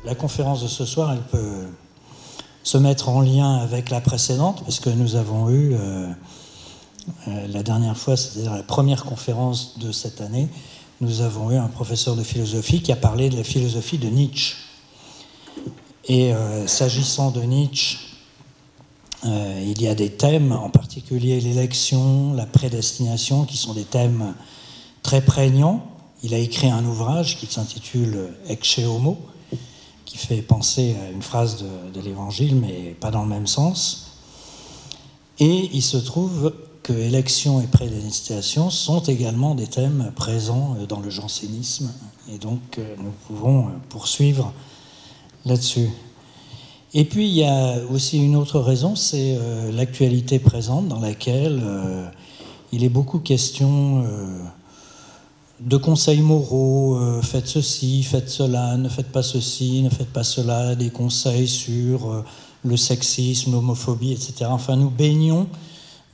la conférence de ce soir, elle peut se mettre en lien avec la précédente, parce que nous avons eu, la dernière fois, c'est-à-dire la première conférence de cette année, nous avons eu un professeur de philosophie qui a parlé de la philosophie de Nietzsche. Et s'agissant de Nietzsche, il y a des thèmes, en particulier l'élection, la prédestination, qui sont des thèmes très prégnants. Il a écrit un ouvrage qui s'intitule Ecce Homo, qui fait penser à une phrase de l'Évangile, mais pas dans le même sens. Et il se trouve que élection et prédestination sont également des thèmes présents dans le jansénisme, et donc nous pouvons poursuivre là-dessus. Et puis il y a aussi une autre raison, c'est l'actualité présente dans laquelle il est beaucoup question de conseils moraux, faites ceci, faites cela, ne faites pas ceci, ne faites pas cela, des conseils sur le sexisme, l'homophobie, etc. Enfin, nous baignons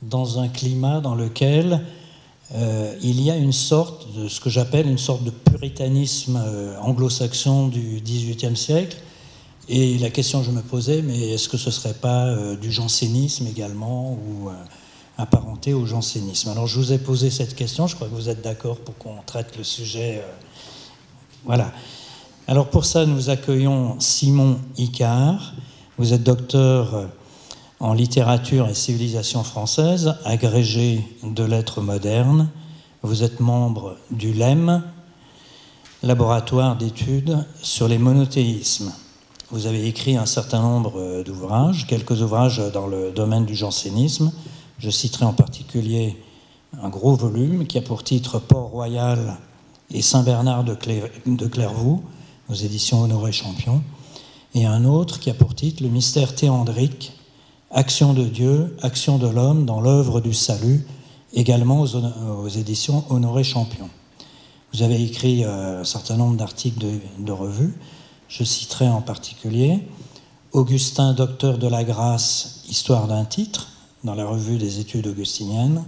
dans un climat dans lequel il y a une sorte de ce que j'appelle une sorte de puritanisme anglo-saxon du XVIIIe siècle. Et la question que je me posais, mais est-ce que ce ne serait pas du jansénisme également, ou apparenté au jansénisme? Alors je vous ai posé cette question, je crois que vous êtes d'accord pour qu'on traite le sujet. Voilà. Alors pour ça, nous accueillons Simon Icard. Vous êtes docteur en littérature et civilisation française, agrégé de lettres modernes. Vous êtes membre du LEM, laboratoire d'études sur les monothéismes. Vous avez écrit un certain nombre d'ouvrages, quelques ouvrages dans le domaine du jansénisme. Je citerai en particulier un gros volume qui a pour titre Port-Royal et Saint-Bernard de Clairvaux, aux éditions Honoré Champion, et un autre qui a pour titre Le mystère théandrique, Action de Dieu, action de l'homme dans l'œuvre du salut, également aux éditions Honoré Champion. Vous avez écrit un certain nombre d'articles de revue. Je citerai en particulier Augustin, docteur de la grâce, histoire d'un titre, dans la revue des études augustiniennes,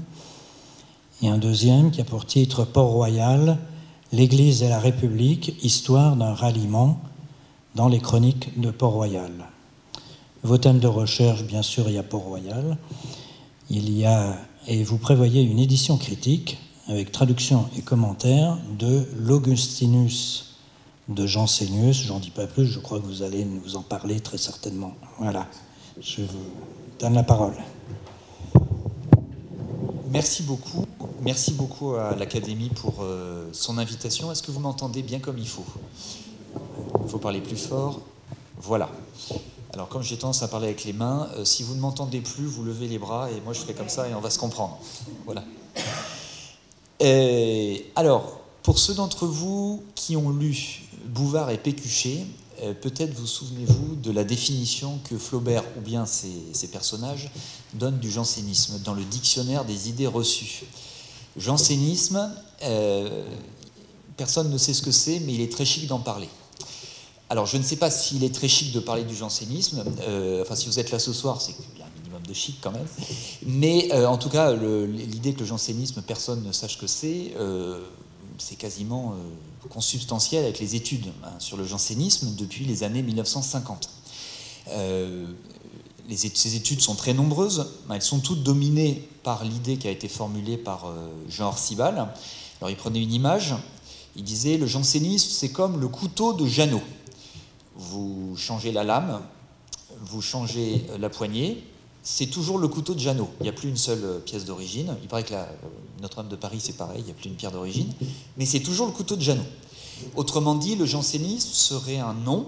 et un deuxième qui a pour titre Port-Royal, l'Église et la République, histoire d'un ralliement, dans les chroniques de Port-Royal. Vos thèmes de recherche, bien sûr, il y a Port-Royal, et vous prévoyez une édition critique avec traduction et commentaire de l'Augustinus de Jansénius. J'en dis pas plus, je crois que vous allez nous en parler très certainement. Voilà, je vous donne la parole. Merci beaucoup à l'Académie pour son invitation. Est-ce que vous m'entendez bien comme il faut? Il faut parler plus fort. Voilà. Alors, comme j'ai tendance à parler avec les mains, si vous ne m'entendez plus, vous levez les bras et moi je ferai comme ça et on va se comprendre. Voilà. Alors, pour ceux d'entre vous qui ont lu Bouvard et Pécuchet, peut-être vous souvenez-vous de la définition que Flaubert ou bien ses personnages donnent du jansénisme dans le dictionnaire des idées reçues. Jansénisme, personne ne sait ce que c'est, mais il est très chic d'en parler. Alors je ne sais pas s'il est très chic de parler du jansénisme, enfin si vous êtes là ce soir, c'est qu'il y a un minimum de chic quand même, mais en tout cas l'idée que le jansénisme, personne ne sache ce que c'est quasiment consubstantiel avec les études sur le jansénisme depuis les années 1950. Ces études sont très nombreuses, elles sont toutes dominées par l'idée qui a été formulée par Jean Orcival. Alors il prenait une image, il disait « Le jansénisme, c'est comme le couteau de Janot. Vous changez la lame, vous changez la poignée, c'est toujours le couteau de Janot. Il n'y a plus une seule pièce d'origine. Il paraît que Notre-Dame de Paris, c'est pareil, il n'y a plus une pierre d'origine. Mais c'est toujours le couteau de Janot. Autrement dit, le jansénisme serait un nom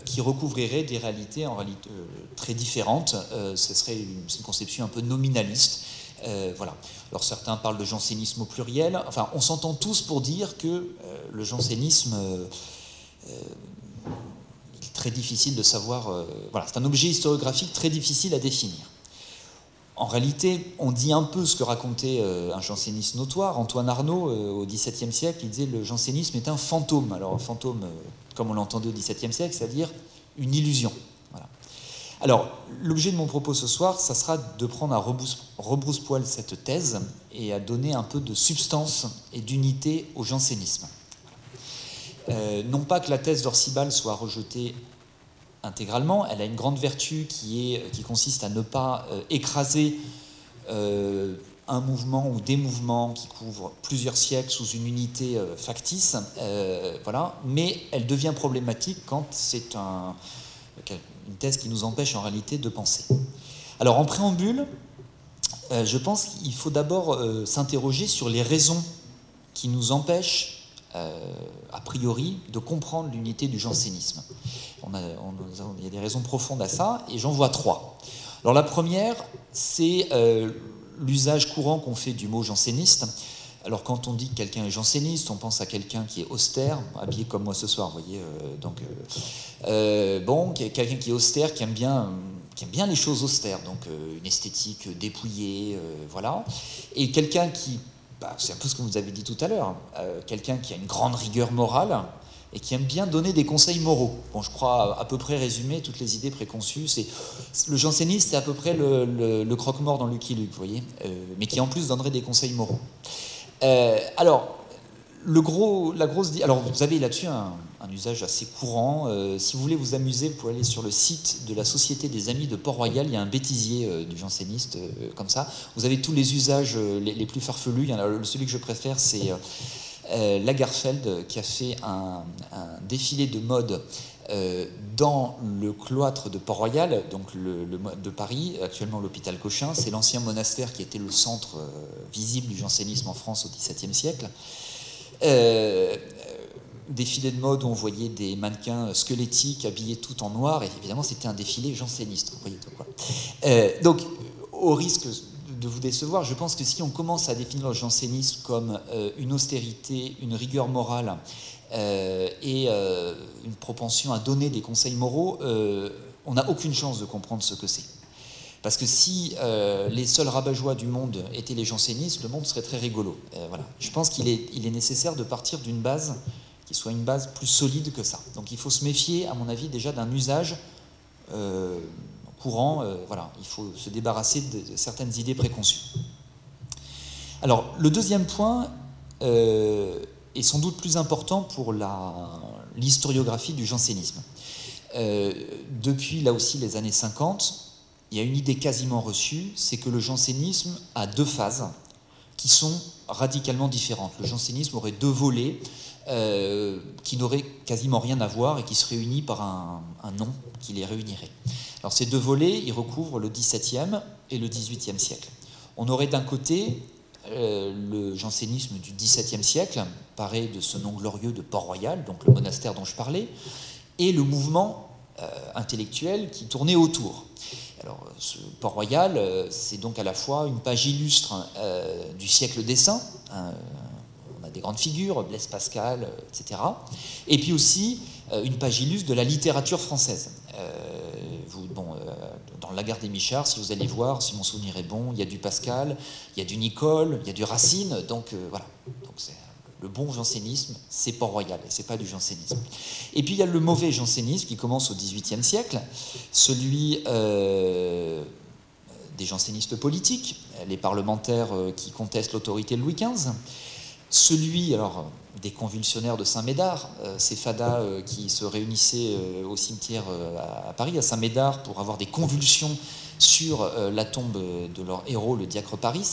qui recouvrirait des réalités en réalité très différentes. Ce serait une conception un peu nominaliste. Voilà. Alors certains parlent de jansénisme au pluriel. Enfin, on s'entend tous pour dire que le jansénisme est très difficile de savoir. Voilà, c'est un objet historiographique très difficile à définir. En réalité, on dit un peu ce que racontait un janséniste notoire, Antoine Arnauld, au XVIIe siècle. Il disait que le jansénisme est un fantôme. Alors un fantôme, comme on l'entendait au XVIIe siècle, c'est-à-dire une illusion. Voilà. Alors, l'objet de mon propos ce soir, ça sera de prendre à rebrousse-poil cette thèse et à donner un peu de substance et d'unité au jansénisme. Non pas que la thèse d'Orcival soit rejetée intégralement, elle a une grande vertu qui consiste à ne pas écraser un mouvement ou des mouvements qui couvrent plusieurs siècles sous une unité factice, voilà. Mais elle devient problématique quand c'est une thèse qui nous empêche en réalité de penser. Alors en préambule, je pense qu'il faut d'abord s'interroger sur les raisons qui nous empêchent, a priori, de comprendre l'unité du jansénisme. Il y a des raisons profondes à ça, et j'en vois 3. Alors la première, c'est l'usage courant qu'on fait du mot janséniste. Alors quand on dit que quelqu'un est janséniste, on pense à quelqu'un qui est austère, habillé comme moi ce soir, vous voyez. Quelqu'un qui est austère, qui aime bien les choses austères, donc une esthétique dépouillée, voilà. Et quelqu'un qui, c'est un peu ce que vous avez dit tout à l'heure, quelqu'un qui a une grande rigueur morale et qui aime bien donner des conseils moraux. Bon, je crois à peu près résumer toutes les idées préconçues. Le janséniste, c'est à peu près le croque-mort dans Lucky Luke, vous voyez, mais qui en plus donnerait des conseils moraux. Alors vous avez là-dessus un usage assez courant. Si vous voulez vous amuser, vous pouvez aller sur le site de la Société des Amis de Port-Royal. Il y a un bêtisier du janséniste comme ça. Vous avez tous les usages les plus farfelus. Celui que je préfère, c'est Lagerfeld qui a fait un défilé de mode dans le cloître de Port-Royal, donc de Paris, actuellement l'hôpital Cochin. C'est l'ancien monastère qui était le centre visible du jansénisme en France au XVIIe siècle. Défilé de mode où on voyait des mannequins squelettiques habillés tout en noir, et évidemment c'était un défilé janséniste, vous voyez tout quoi. Donc au risque de vous décevoir, je pense que si on commence à définir le jansénisme comme une austérité, une rigueur morale et une propension à donner des conseils moraux, on n'a aucune chance de comprendre ce que c'est. Parce que si les seuls rabat-joie du monde étaient les jansénistes, le monde serait très rigolo. Voilà. Je pense qu'il est nécessaire de partir d'une base qui soit une base plus solide que ça. Donc il faut se méfier, à mon avis, déjà d'un usage courant. Voilà. Il faut se débarrasser de certaines idées préconçues. Alors, le deuxième point est sans doute plus important pour l'historiographie du jansénisme. Depuis, là aussi, les années 50, il y a une idée quasiment reçue, c'est que le jansénisme a 2 phases qui sont radicalement différentes. Le jansénisme aurait 2 volets qui n'auraient quasiment rien à voir et qui se réunissent par un nom qui les réunirait. Alors ces 2 volets, ils recouvrent le XVIIe et le XVIIIe siècle. On aurait d'un côté le jansénisme du XVIIe siècle, paré de ce nom glorieux de Port-Royal, donc le monastère dont je parlais, et le mouvement intellectuel qui tournait autour. Alors, ce Port-Royal, c'est donc à la fois une page illustre du siècle des saints, on a des grandes figures, Blaise Pascal, etc. Et puis aussi une page illustre de la littérature française. Dans La Gare des Michards, si vous allez voir, si mon souvenir est bon, il y a du Pascal, il y a du Nicole, il y a du Racine, donc voilà. Donc c'est le bon jansénisme, c'est Port-Royal, et c'est pas du jansénisme. Et puis il y a le mauvais jansénisme qui commence au XVIIIe siècle, celui des jansénistes politiques, les parlementaires qui contestent l'autorité de Louis XV, celui des convulsionnaires de Saint-Médard, ces fadas qui se réunissaient au cimetière à Paris, à Saint-Médard, pour avoir des convulsions sur la tombe de leur héros, le diacre Paris,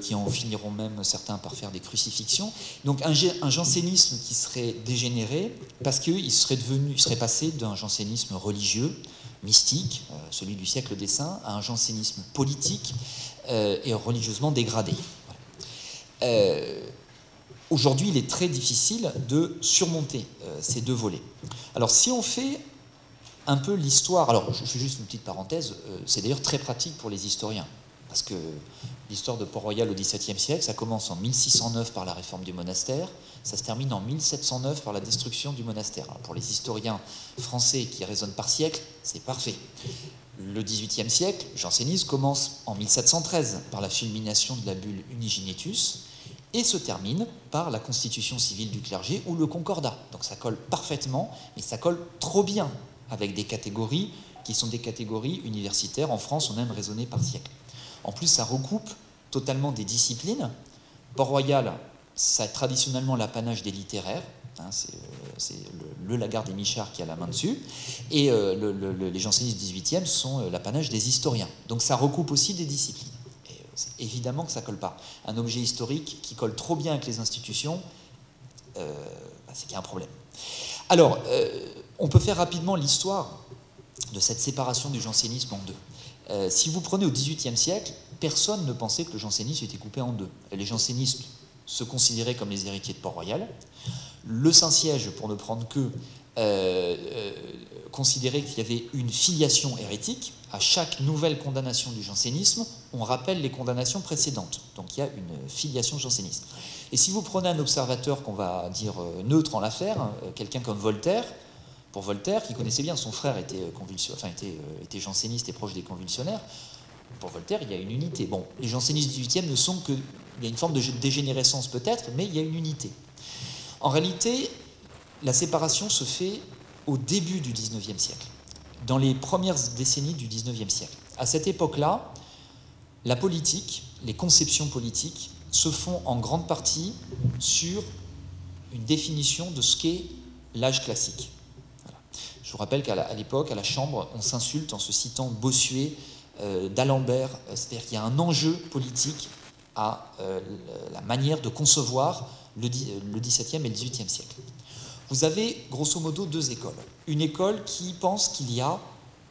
qui en finiront même certains par faire des crucifixions. Donc un jansénisme qui serait dégénéré parce qu'il serait passé d'un jansénisme religieux, mystique, celui du siècle des saints, à un jansénisme politique et religieusement dégradé. Voilà. Aujourd'hui, il est très difficile de surmonter ces 2 volets. Alors, si on fait un peu l'histoire... Alors, je fais juste une petite parenthèse. C'est d'ailleurs très pratique pour les historiens. Parce que l'histoire de Port-Royal au XVIIe siècle, ça commence en 1609 par la réforme du monastère, ça se termine en 1709 par la destruction du monastère. Alors, pour les historiens français qui raisonnent par siècle, c'est parfait. Le XVIIIe siècle, jansénisme, commence en 1713 par la fulmination de la bulle Unigenitus, et se termine par la constitution civile du clergé ou le concordat. Donc ça colle parfaitement, mais ça colle trop bien avec des catégories qui sont des catégories universitaires. En France, on aime raisonner par siècle. En plus, ça recoupe totalement des disciplines. Port-Royal, ça a traditionnellement l'apanage des littéraires, hein, c'est le Lagarde et Michard qui a la main dessus, et les jansénistes du XVIIIe sont l'apanage des historiens. Donc ça recoupe aussi des disciplines. Et évidemment que ça ne colle pas. Un objet historique qui colle trop bien avec les institutions, c'est qu'il y a un problème. Alors, on peut faire rapidement l'histoire de cette séparation du jansénisme en deux. Si vous prenez au XVIIIe siècle, personne ne pensait que le jansénisme était coupé en deux. Les jansénistes se considéraient comme les héritiers de Port-Royal. Le Saint-Siège, pour ne prendre que, considérait qu'il y avait une filiation hérétique. À chaque nouvelle condamnation du jansénisme, on rappelle les condamnations précédentes. Donc il y a une filiation janséniste. Et si vous prenez un observateur qu'on va dire neutre en l'affaire, quelqu'un comme Voltaire, pour Voltaire, qui connaissait bien, son frère était janséniste et proche des convulsionnaires, pour Voltaire, il y a une unité. Bon, les jansénistes du XVIIIe ne sont que... Il y a une forme de dégénérescence peut-être, mais il y a une unité. En réalité, la séparation se fait au début du XIXe siècle, dans les premières décennies du XIXe siècle. À cette époque-là, la politique, les conceptions politiques, se font en grande partie sur une définition de ce qu'est l'âge classique. Voilà. Je vous rappelle qu'à l'époque, à la Chambre, on s'insulte en se citant Bossuet, d'Alembert, c'est-à-dire qu'il y a un enjeu politique à la manière de concevoir le XVIIe et le XVIIIe siècle. Vous avez grosso modo deux écoles. Une école qui pense qu'il y a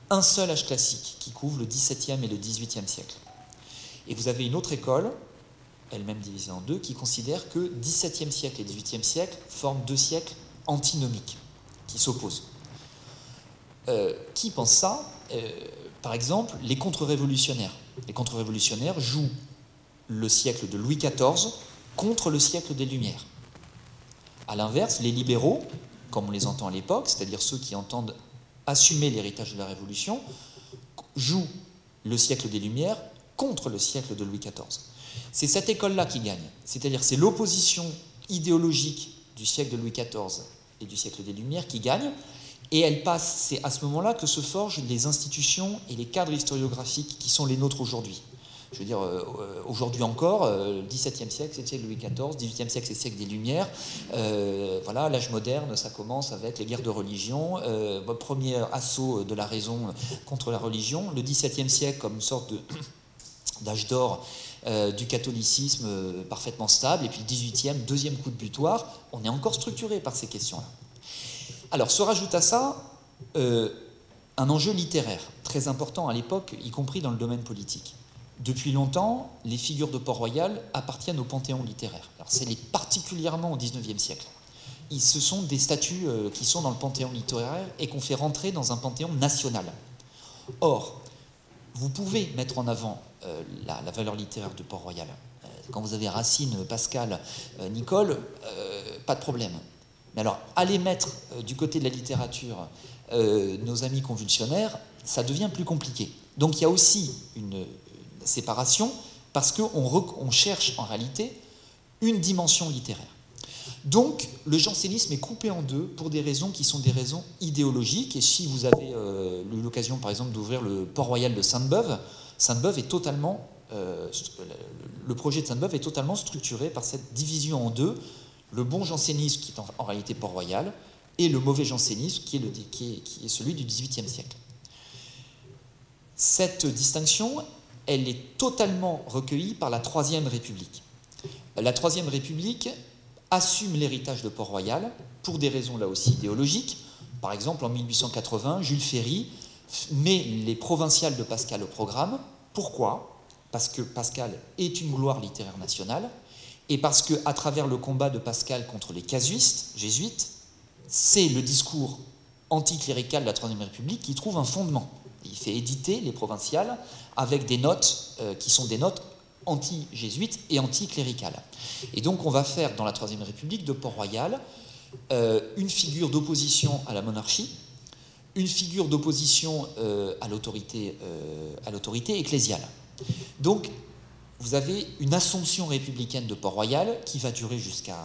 un seul âge classique qui couvre le XVIIe et le XVIIIe siècle. Et vous avez une autre école, elle-même divisée en deux, qui considère que XVIIe siècle et XVIIIe siècle forment deux siècles antinomiques, qui s'opposent. Qui pense ça ? Par exemple, les contre-révolutionnaires. Les contre-révolutionnaires jouent le siècle de Louis XIV contre le siècle des Lumières. A l'inverse, les libéraux, comme on les entend à l'époque, c'est-à-dire ceux qui entendent assumer l'héritage de la Révolution, jouent le siècle des Lumières contre le siècle de Louis XIV. C'est cette école-là qui gagne, c'est-à-dire c'est l'opposition idéologique du siècle de Louis XIV et du siècle des Lumières qui gagne, et elle passe, c'est à ce moment-là que se forgent les institutions et les cadres historiographiques qui sont les nôtres aujourd'hui. Je veux dire, aujourd'hui encore, le XVIIe siècle, c'est le siècle de Louis XIV, XVIIIe siècle, c'est le siècle des Lumières. Voilà, l'âge moderne, ça commence avec les guerres de religion, premier assaut de la raison contre la religion. Le XVIIe siècle comme une sorte d'âge d'or du catholicisme parfaitement stable. Et puis le XVIIIe, deuxième coup de butoir, on est encore structuré par ces questions-là. Alors, se rajoute à ça un enjeu littéraire très important à l'époque, y compris dans le domaine politique. Depuis longtemps, les figures de Port-Royal appartiennent au panthéon littéraire. Alors, c'est particulièrement au XIXe siècle. Ce sont des statues qui sont dans le panthéon littéraire et qu'on fait rentrer dans un panthéon national. Or, vous pouvez mettre en avant la valeur littéraire de Port-Royal. Quand vous avez Racine, Pascal, Nicole, pas de problème. Mais alors, aller mettre du côté de la littérature nos amis convulsionnaires, ça devient plus compliqué. Donc il y a aussi une séparation parce qu'on cherche en réalité une dimension littéraire. Donc le jansénisme est coupé en deux pour des raisons qui sont des raisons idéologiques. Et si vous avez eu l'occasion par exemple d'ouvrir le Port-Royal de Sainte-Beuve, Sainte-Beuve est totalement... le projet de Sainte-Beuve est totalement structuré par cette division en deux. Le bon jansénisme, qui est en réalité Port-Royal, et le mauvais jansénisme, qui est celui du XVIIIe siècle. Cette distinction, elle est totalement recueillie par la Troisième République. La Troisième République assume l'héritage de Port-Royal pour des raisons là aussi idéologiques. Par exemple, en 1880, Jules Ferry met les provinciales de Pascal au programme. Pourquoi ? Parce que Pascal est une gloire littéraire nationale, et parce qu'à travers le combat de Pascal contre les casuistes, jésuites, c'est le discours anticlérical de la Troisième République qui trouve un fondement. Il fait éditer les provinciales avec des notes qui sont des notes anti-jésuites et anticléricales. Et donc on va faire dans la Troisième République de Port-Royal une figure d'opposition à la monarchie, une figure d'opposition à l'autorité ecclésiale. Donc vous avez une assomption républicaine de Port-Royal qui va durer jusqu'à...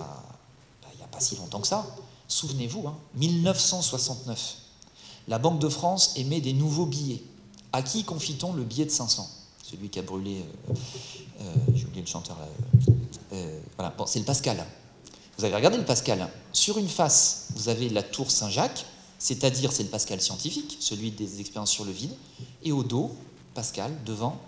il n'y a pas si longtemps que ça. Souvenez-vous, 1969. La Banque de France émet des nouveaux billets. À qui confie-t-on le billet de 500 ? Celui qui a brûlé... j'ai oublié le chanteur là. Voilà, bon, c'est le Pascal. vous avez regardé le Pascal. Sur une face, vous avez la tour Saint-Jacques, c'est-à-dire c'est le Pascal scientifique, celui des expériences sur le vide, et au dos, Pascal devant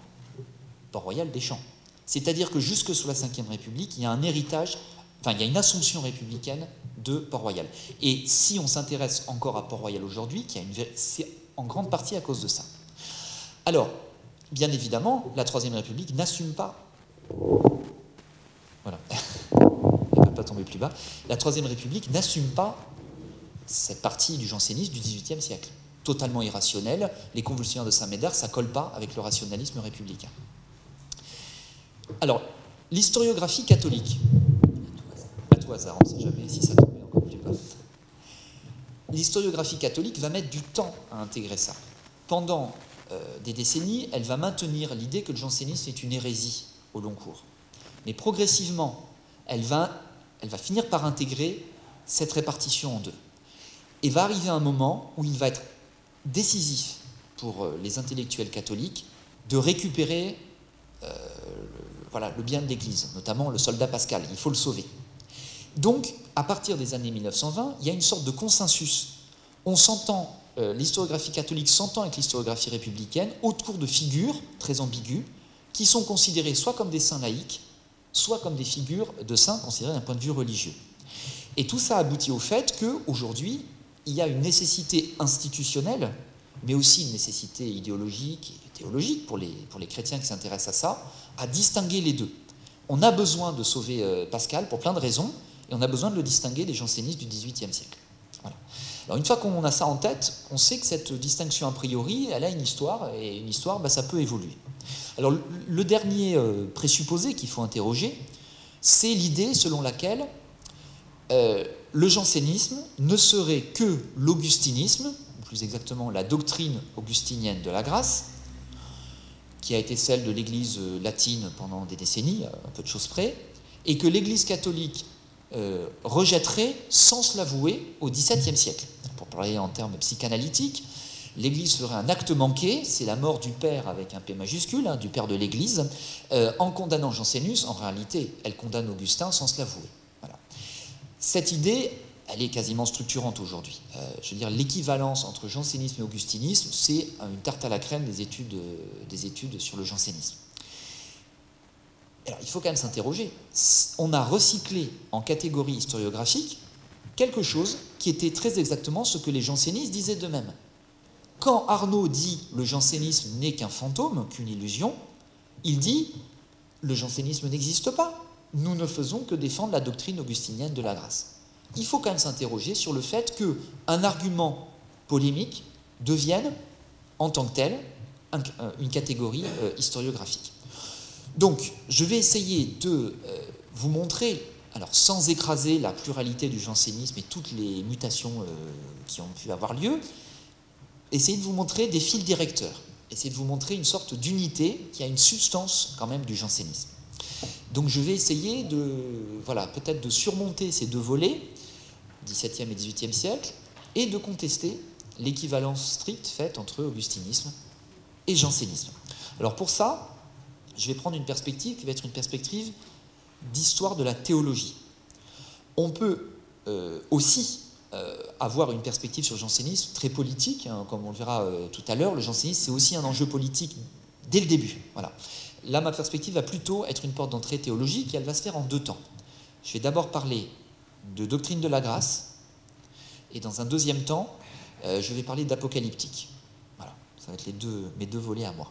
Port-Royal des Champs. C'est-à-dire que jusque sous la Ve République, il y a un héritage, enfin il y a une assomption républicaine de Port-Royal. Et si on s'intéresse encore à Port-Royal aujourd'hui, c'est en grande partie à cause de ça. Alors, bien évidemment, la Troisième République n'assume pas. Voilà. Elle ne peut pas tomber plus bas. La Troisième République n'assume pas cette partie du jansénisme du XVIIIe siècle. Totalement irrationnelle. Les convulsions de Saint-Médard, ça ne colle pas avec le rationalisme républicain. Alors, l'historiographie catholique. À tout hasard, on ne sait jamais si ça tombait encore plus bas. L'historiographie catholique va mettre du temps à intégrer ça. Pendant des décennies, elle va maintenir l'idée que le jansénisme est une hérésie au long cours. Mais progressivement, elle va finir par intégrer cette répartition en deux. Et va arriver un moment où il va être décisif pour les intellectuels catholiques de récupérer le bien de l'Église, notamment le soldat pascal. Il faut le sauver. Donc, à partir des années 1920, il y a une sorte de consensus. On s'entend, l'historiographie catholique s'entend avec l'historiographie républicaine autour de figures très ambiguës qui sont considérées soit comme des saints laïcs, soit comme des figures de saints considérées d'un point de vue religieux. Et tout ça aboutit au fait qu'aujourd'hui, il y a une nécessité institutionnelle, mais aussi une nécessité idéologique et théologique pour les chrétiens qui s'intéressent à ça, à distinguer les deux. On a besoin de sauver Pascal pour plein de raisons, et on a besoin de le distinguer des jansénistes du XVIIIe siècle. Voilà. Alors une fois qu'on a ça en tête, on sait que cette distinction a priori, elle a une histoire, et une histoire, ça peut évoluer. Alors le dernier présupposé qu'il faut interroger, c'est l'idée selon laquelle le jansénisme ne serait que l'augustinisme, ou plus exactement la doctrine augustinienne de la grâce, qui a été celle de l'Église latine pendant des décennies, un peu de choses près, et que l'Église catholique rejetterait sans se l'avouer au XVIIe siècle. Pour parler en termes psychanalytiques, l'Église ferait un acte manqué, c'est la mort du Père avec un P majuscule, du Père de l'Église, en condamnant Jansénus. En réalité, elle condamne Augustin sans se l'avouer. Voilà. Cette idée, elle est quasiment structurante aujourd'hui. Je veux dire, l'équivalence entre jansénisme et augustinisme, c'est une tarte à la crème des études sur le jansénisme. Alors, il faut quand même s'interroger. On a recyclé en catégorie historiographique quelque chose qui était très exactement ce que les jansénistes disaient d'eux-mêmes. Quand Arnaud dit « le jansénisme n'est qu'un fantôme, qu'une illusion », il dit « le jansénisme n'existe pas, nous ne faisons que défendre la doctrine augustinienne de la grâce ». Il faut quand même s'interroger sur le fait qu'un argument polémique devienne, en tant que tel, une catégorie historiographique. Donc, je vais essayer de vous montrer, alors sans écraser la pluralité du jansénisme et toutes les mutations qui ont pu avoir lieu, essayer de vous montrer des fils directeurs, essayer de vous montrer une sorte d'unité qui a une substance quand même du jansénisme. Donc je vais essayer peut-être de surmonter ces deux volets, XVIIe et XVIIIe siècle, et de contester l'équivalence stricte faite entre augustinisme et jansénisme. Alors pour ça, je vais prendre une perspective qui va être une perspective d'histoire de la théologie. On peut aussi avoir une perspective sur le jansénisme très politique, comme on le verra tout à l'heure. Le jansénisme, c'est aussi un enjeu politique dès le début. Voilà. Là, ma perspective va plutôt être une porte d'entrée théologique et elle va se faire en deux temps. Je vais d'abord parler de doctrine de la grâce et dans un deuxième temps, je vais parler d'apocalyptique. Voilà, ça va être mes deux volets à moi.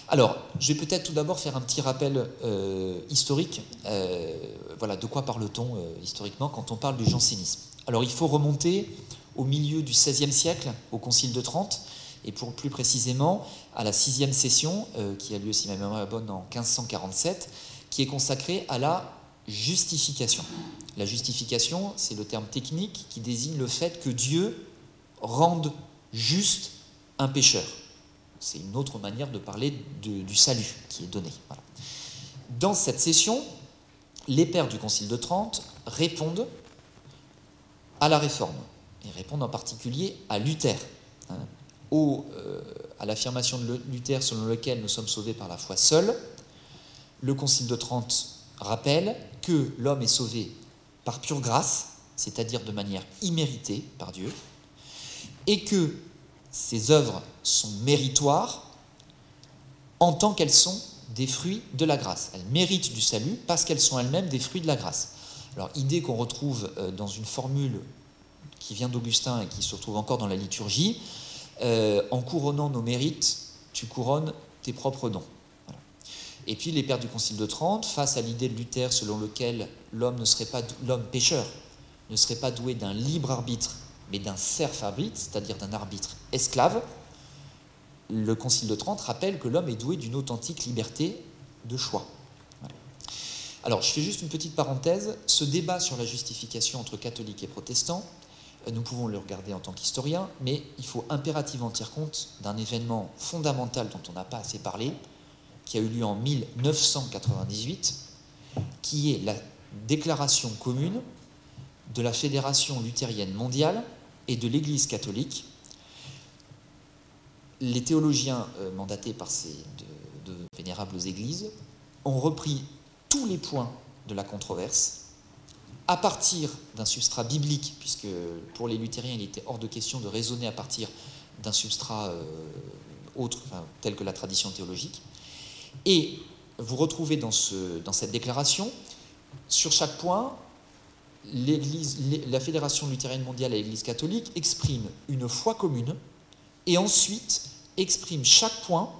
Alors, je vais peut-être tout d'abord faire un petit rappel historique. De quoi parle-t-on historiquement quand on parle du jansénisme? Alors, il faut remonter au milieu du XVIe siècle, au Concile de Trente, et plus précisément à la 6e session, qui a lieu, si ma mémoire est bonne, en 1547, qui est consacrée à la justification. La justification, c'est le terme technique qui désigne le fait que Dieu rende juste un pécheur. C'est une autre manière de parler du salut qui est donné. Voilà. Dans cette session, les pères du Concile de Trente répondent à la Réforme. Ils répondent en particulier à Luther, à l'affirmation de Luther selon laquelle nous sommes sauvés par la foi seule. Le Concile de Trente rappelle que l'homme est sauvé par pure grâce, c'est-à-dire de manière imméritée par Dieu, et que ces œuvres sont méritoires en tant qu'elles sont des fruits de la grâce. Elles méritent du salut parce qu'elles sont elles-mêmes des fruits de la grâce. Alors, idée qu'on retrouve dans une formule qui vient d'Augustin et qui se retrouve encore dans la liturgie, en couronnant nos mérites, tu couronnes tes propres dons. Voilà. Et puis les pères du Concile de Trente, face à l'idée de Luther selon lequel l'homme pécheur ne serait pas doué d'un libre arbitre, mais d'un serf arbitre, c'est-à-dire d'un arbitre esclave, le Concile de Trente rappelle que l'homme est doué d'une authentique liberté de choix. Voilà. Alors, je fais juste une petite parenthèse. Ce débat sur la justification entre catholiques et protestants, nous pouvons le regarder en tant qu'historiens, mais il faut impérativement tenir compte d'un événement fondamental dont on n'a pas assez parlé, qui a eu lieu en 1998, qui est la déclaration commune de la Fédération luthérienne mondiale et de l'Église catholique. Les théologiens mandatés par ces deux vénérables églises ont repris tous les points de la controverse à partir d'un substrat biblique, puisque pour les luthériens, il était hors de question de raisonner à partir d'un substrat autre, tel que la tradition théologique. Et vous retrouvez dans cette déclaration, sur chaque point, la Fédération luthérienne mondiale et l'Église catholique expriment une foi commune et ensuite exprime chaque point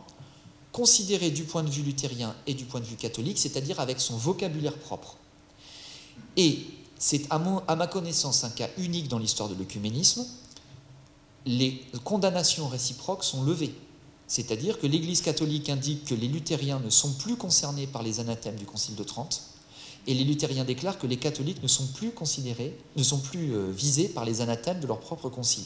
considéré du point de vue luthérien et du point de vue catholique, c'est-à-dire avec son vocabulaire propre. Et c'est à ma connaissance un cas unique dans l'histoire de l'œcuménisme. Les condamnations réciproques sont levées, c'est-à-dire que l'Église catholique indique que les luthériens ne sont plus concernés par les anathèmes du Concile de Trente, et les luthériens déclarent que les catholiques ne sont plus visés par les anathèmes de leur propre concile.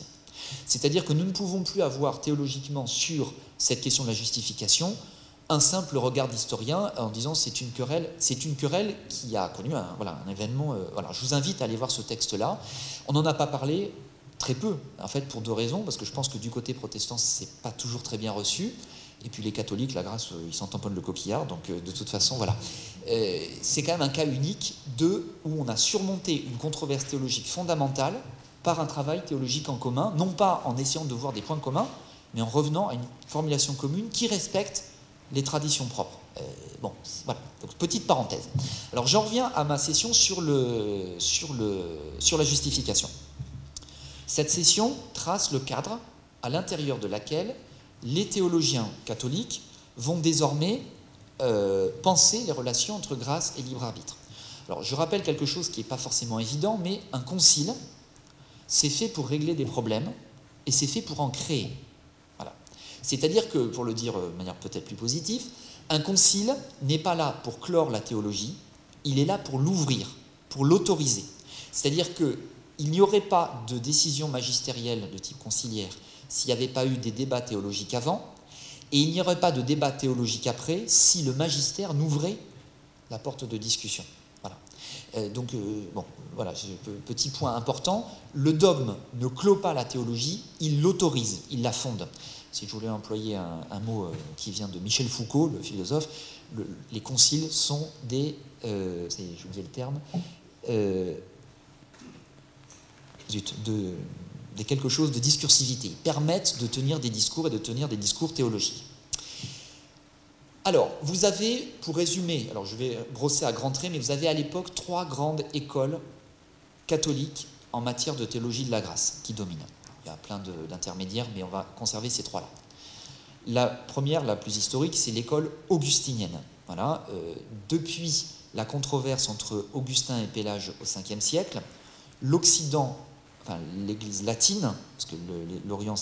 C'est-à-dire que nous ne pouvons plus avoir théologiquement sur cette question de la justification un simple regard d'historien en disant c'est une querelle qui a connu un événement. Je vous invite à aller voir ce texte-là. On n'en a pas parlé très peu, en fait, pour deux raisons, parce que je pense que du côté protestant, c'est pas toujours très bien reçu. Et puis les catholiques, la grâce, ils s'en tamponnent le coquillard, donc de toute façon, voilà. C'est quand même un cas unique où on a surmonté une controverse théologique fondamentale par un travail théologique en commun, non pas en essayant de voir des points communs, mais en revenant à une formulation commune qui respecte les traditions propres. Voilà, donc petite parenthèse. Alors j'en reviens à ma session sur la justification. Cette session trace le cadre à l'intérieur de laquelle les théologiens catholiques vont désormais penser les relations entre grâce et libre arbitre. Alors je rappelle quelque chose qui n'est pas forcément évident, mais un concile, c'est fait pour régler des problèmes et c'est fait pour en créer. Voilà. C'est-à-dire que, pour le dire de manière peut-être plus positive, un concile n'est pas là pour clore la théologie, il est là pour l'ouvrir, pour l'autoriser. C'est-à-dire qu'il n'y aurait pas de décision magistérielle de type conciliaire s'il n'y avait pas eu des débats théologiques avant, et il n'y aurait pas de débat théologique après si le magistère n'ouvrait la porte de discussion. Voilà. Petit point important, le dogme ne clôt pas la théologie, il l'autorise, il la fonde. Si je voulais employer un mot qui vient de Michel Foucault, le philosophe, les conciles sont des... j'ai oublié le terme... de quelque chose de discursivité. Ils permettent de tenir des discours et de tenir des discours théologiques. Alors, vous avez, pour résumer, alors je vais brosser à grands traits, mais vous avez à l'époque 3 grandes écoles catholiques en matière de théologie de la grâce qui dominent. Il y a plein d'intermédiaires, mais on va conserver ces 3-là. La première, la plus historique, c'est l'école augustinienne. Voilà, depuis la controverse entre Augustin et Pélage au 5e siècle, l'Occident, l'Église latine, parce que l'Orient,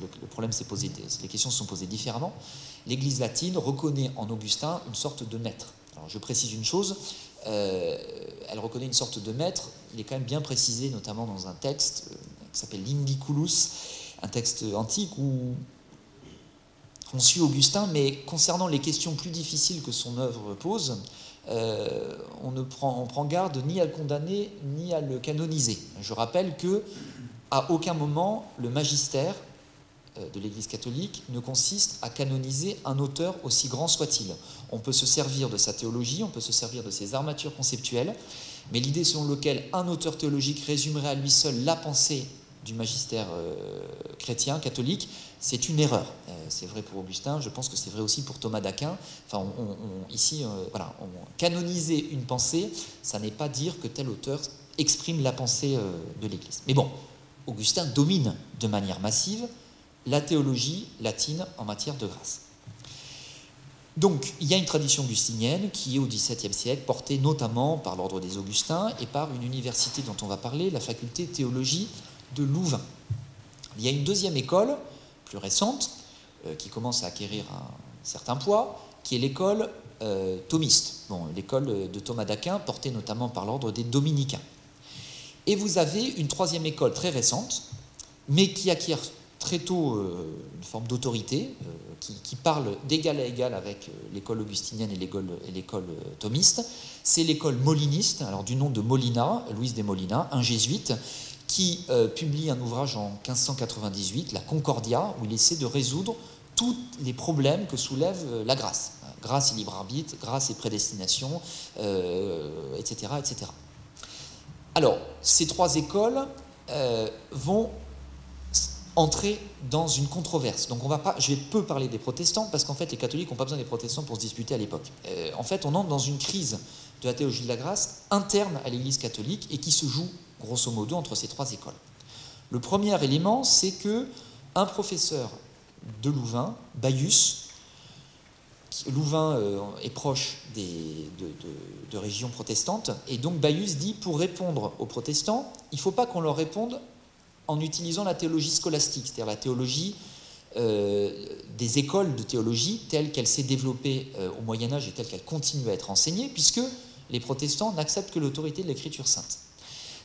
le problème s'est posé, les questions se sont posées différemment. L'Église latine reconnaît en Augustin une sorte de maître. Alors je précise une chose, elle reconnaît une sorte de maître, il est quand même bien précisé, notamment dans un texte qui s'appelle l'Indiculus, un texte antique où on suit Augustin, mais concernant les questions plus difficiles que son œuvre pose, on prend garde ni à le condamner ni à le canoniser. Je rappelle qu'à aucun moment le magistère de l'Église catholique ne consiste à canoniser un auteur aussi grand soit-il. On peut se servir de sa théologie, on peut se servir de ses armatures conceptuelles, Mais l'idée selon laquelle un auteur théologique résumerait à lui seul la pensée du magistère chrétien, catholique, c'est une erreur. C'est vrai pour Augustin, je pense que c'est vrai aussi pour Thomas d'Aquin. Enfin, canoniser une pensée, ça n'est pas dire que tel auteur exprime la pensée de l'Église. Mais bon, Augustin domine de manière massive la théologie latine en matière de grâce. Donc, il y a une tradition augustinienne qui est au XVIIe siècle, portée notamment par l'ordre des Augustins et par une université dont on va parler, la faculté de théologie de Louvain. Il y a une deuxième école, plus récente, qui commence à acquérir un certain poids, qui est l'école thomiste, l'école de Thomas d'Aquin, portée notamment par l'ordre des dominicains. Et vous avez une troisième école très récente, mais qui acquiert très tôt une forme d'autorité, qui parle d'égal à égal avec l'école augustinienne et l'école thomiste. C'est l'école moliniste, alors du nom de Molina, Luis de Molina, un jésuite, qui publie un ouvrage en 1598, la Concordia, où il essaie de résoudre tous les problèmes que soulève la grâce. Grâce et libre arbitre, grâce et prédestination, etc., etc. Alors, ces trois écoles vont entrer dans une controverse. Donc je vais peu parler des protestants, parce qu'en fait, les catholiques n'ont pas besoin des protestants pour se disputer à l'époque. En fait, on entre dans une crise de la théologie de la grâce interne à l'Église catholique et qui se joue, grosso modo, entre ces trois écoles. Le premier élément, c'est qu'un professeur de Louvain, Baius, Louvain est proche de régions protestantes, et donc Baius dit, pour répondre aux protestants, il ne faut pas qu'on leur réponde en utilisant la théologie scolastique, c'est-à-dire la théologie des écoles de théologie telle qu'elle s'est développée au Moyen-Âge et telle qu'elle continue à être enseignée, puisque les protestants n'acceptent que l'autorité de l'Écriture sainte.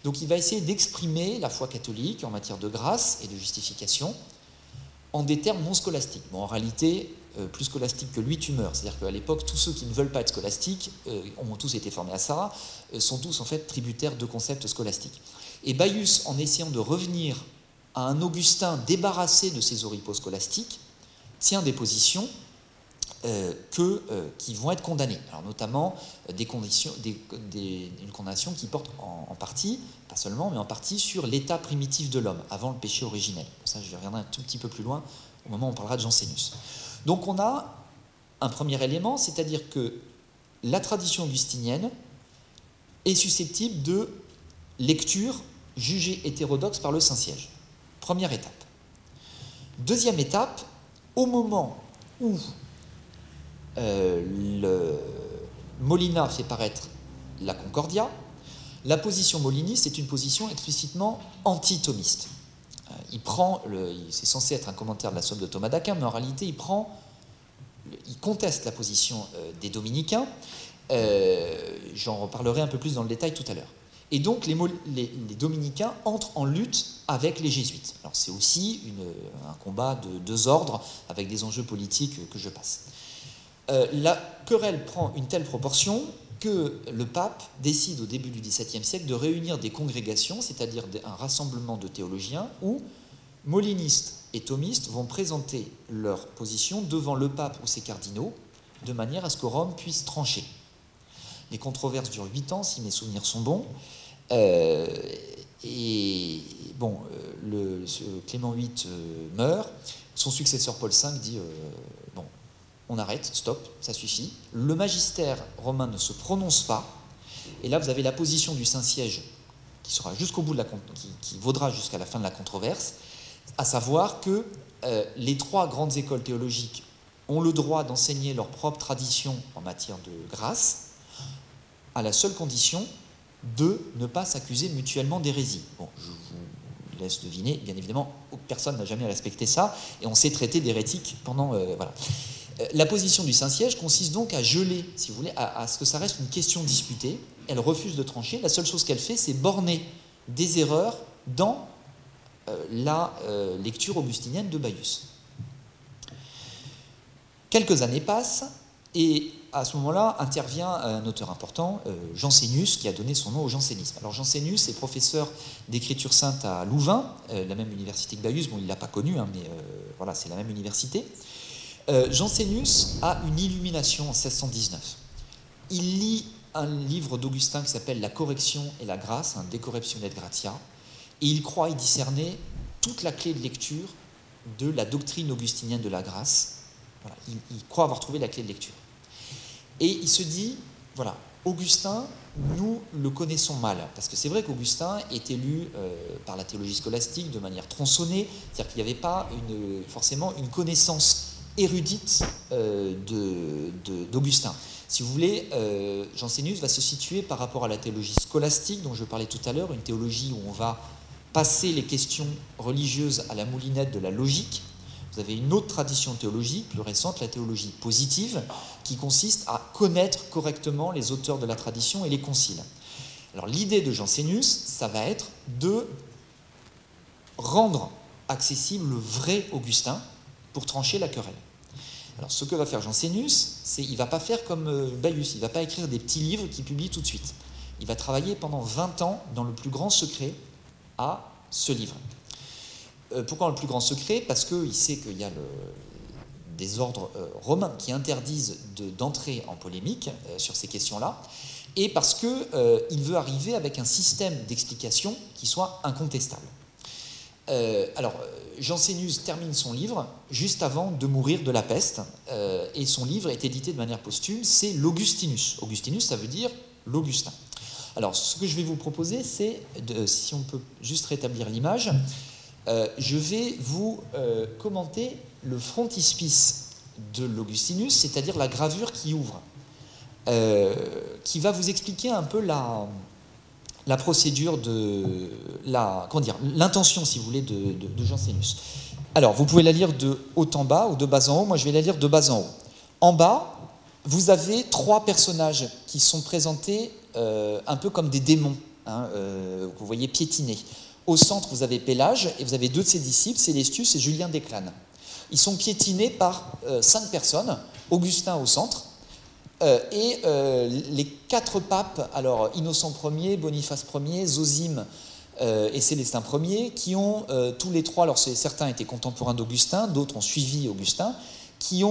Donc il va essayer d'exprimer la foi catholique en matière de grâce et de justification en des termes non scolastiques. Bon, en réalité, plus scolastique que lui, tu meurs. C'est-à-dire qu'à l'époque, tous ceux qui ne veulent pas être scolastiques, ont tous été formés à ça, sont tous en fait tributaires de concepts scolastiques. Et Baius, en essayant de revenir à un Augustin débarrassé de ses oripeaux scolastiques, tient des positions qui vont être condamnées. Alors notamment une condamnation qui porte en partie, pas seulement, mais en partie sur l'état primitif de l'homme, avant le péché originel. Pour ça, je reviendrai un tout petit peu plus loin au moment où on parlera de Jansénus. Donc on a un premier élément, c'est-à-dire que la tradition augustinienne est susceptible de lecture jugée hétérodoxe par le Saint-Siège. Première étape. Deuxième étape, au moment où Molina fait paraître la Concordia, la position moliniste est une position explicitement anti-thomiste. C'est censé être un commentaire de la Somme de Thomas d'Aquin, mais en réalité il conteste la position des dominicains. J'en reparlerai un peu plus dans le détail tout à l'heure. Et donc les dominicains entrent en lutte avec les jésuites. Alors c'est aussi un combat de deux ordres avec des enjeux politiques que je passe. La querelle prend une telle proportion que le pape décide au début du XVIIe siècle de réunir des congrégations, c'est-à-dire un rassemblement de théologiens où molinistes et thomistes vont présenter leur position devant le pape ou ses cardinaux, de manière à ce que Rome puisse trancher. Les controverses durent 8 ans, si mes souvenirs sont bons. Clément VIII meurt, son successeur Paul V dit on arrête, stop, ça suffit. Le magistère romain ne se prononce pas, et là vous avez la position du Saint-Siège qui sera jusqu'au bout qui vaudra jusqu'à la fin de la controverse, à savoir que les trois grandes écoles théologiques ont le droit d'enseigner leur propre tradition en matière de grâce, à la seule condition de ne pas s'accuser mutuellement d'hérésie. Bon, je vous laisse deviner, bien évidemment, personne n'a jamais respecté ça, et on s'est traité d'hérétique pendant... voilà. La position du Saint-Siège consiste donc à geler, si vous voulez, à ce que ça reste une question disputée. Elle refuse de trancher. La seule chose qu'elle fait, c'est borner des erreurs dans la lecture augustinienne de Baius. Quelques années passent, et à ce moment-là intervient un auteur important, Jansénus, qui a donné son nom au jansénisme. Alors Jansénus est professeur d'écriture sainte à Louvain, la même université que Baius. Bon, il ne l'a pas connu, mais voilà, c'est la même université. Jansénus a une illumination en 1619. Il lit un livre d'Augustin qui s'appelle La correction et la grâce, un De correptione et gratia, et il croit y discerner toute la clé de lecture de la doctrine augustinienne de la grâce. Voilà, il croit avoir trouvé la clé de lecture. Et il se dit, voilà, Augustin, nous le connaissons mal, parce que c'est vrai qu'Augustin est élu par la théologie scolastique de manière tronçonnée, c'est-à-dire qu'il n'y avait pas forcément une connaissance érudite d'Augustin. Si vous voulez, Jansénius va se situer par rapport à la théologie scolastique dont je parlais tout à l'heure, une théologie où on va passer les questions religieuses à la moulinette de la logique. Vous avez une autre tradition théologique plus récente, la théologie positive, qui consiste à connaître correctement les auteurs de la tradition et les conciles. Alors l'idée de Jansénius, ça va être de rendre accessible le vrai Augustin pour trancher la querelle. Alors ce que va faire Jansénius, c'est il ne va pas faire comme Baius, il ne va pas écrire des petits livres qu'il publie tout de suite. Il va travailler pendant 20 ans dans le plus grand secret à ce livre. Pourquoi le plus grand secret? Parce qu'il sait qu'il y a des ordres romains qui interdisent d'entrer en polémique sur ces questions-là, et parce qu'il veut arriver avec un système d'explication qui soit incontestable. Alors, Jansénius termine son livre juste avant de mourir de la peste, et son livre est édité de manière posthume, c'est l'Augustinus. Augustinus, ça veut dire l'Augustin. Alors, ce que je vais vous proposer, c'est, si on peut juste rétablir l'image, je vais vous commenter le frontispice de l'Augustinus, c'est-à-dire la gravure qui ouvre, qui va vous expliquer un peu la procédure l'intention, si vous voulez, de Jansénius. Alors, vous pouvez la lire de haut en bas ou de bas en haut. Moi, je vais la lire de bas en haut. En bas, vous avez 3 personnages qui sont présentés un peu comme des démons, hein, vous voyez piétiner. Au centre, vous avez Pélage et vous avez 2 de ses disciples, Célestius et Julien d'Éclane. Ils sont piétinés par 5 personnes, Augustin au centre, et les 4 papes, alors Innocent Ier, Boniface Ier, Zosime et Célestin Ier, qui ont tous les 3, alors certains étaient contemporains d'Augustin, d'autres ont suivi Augustin, qui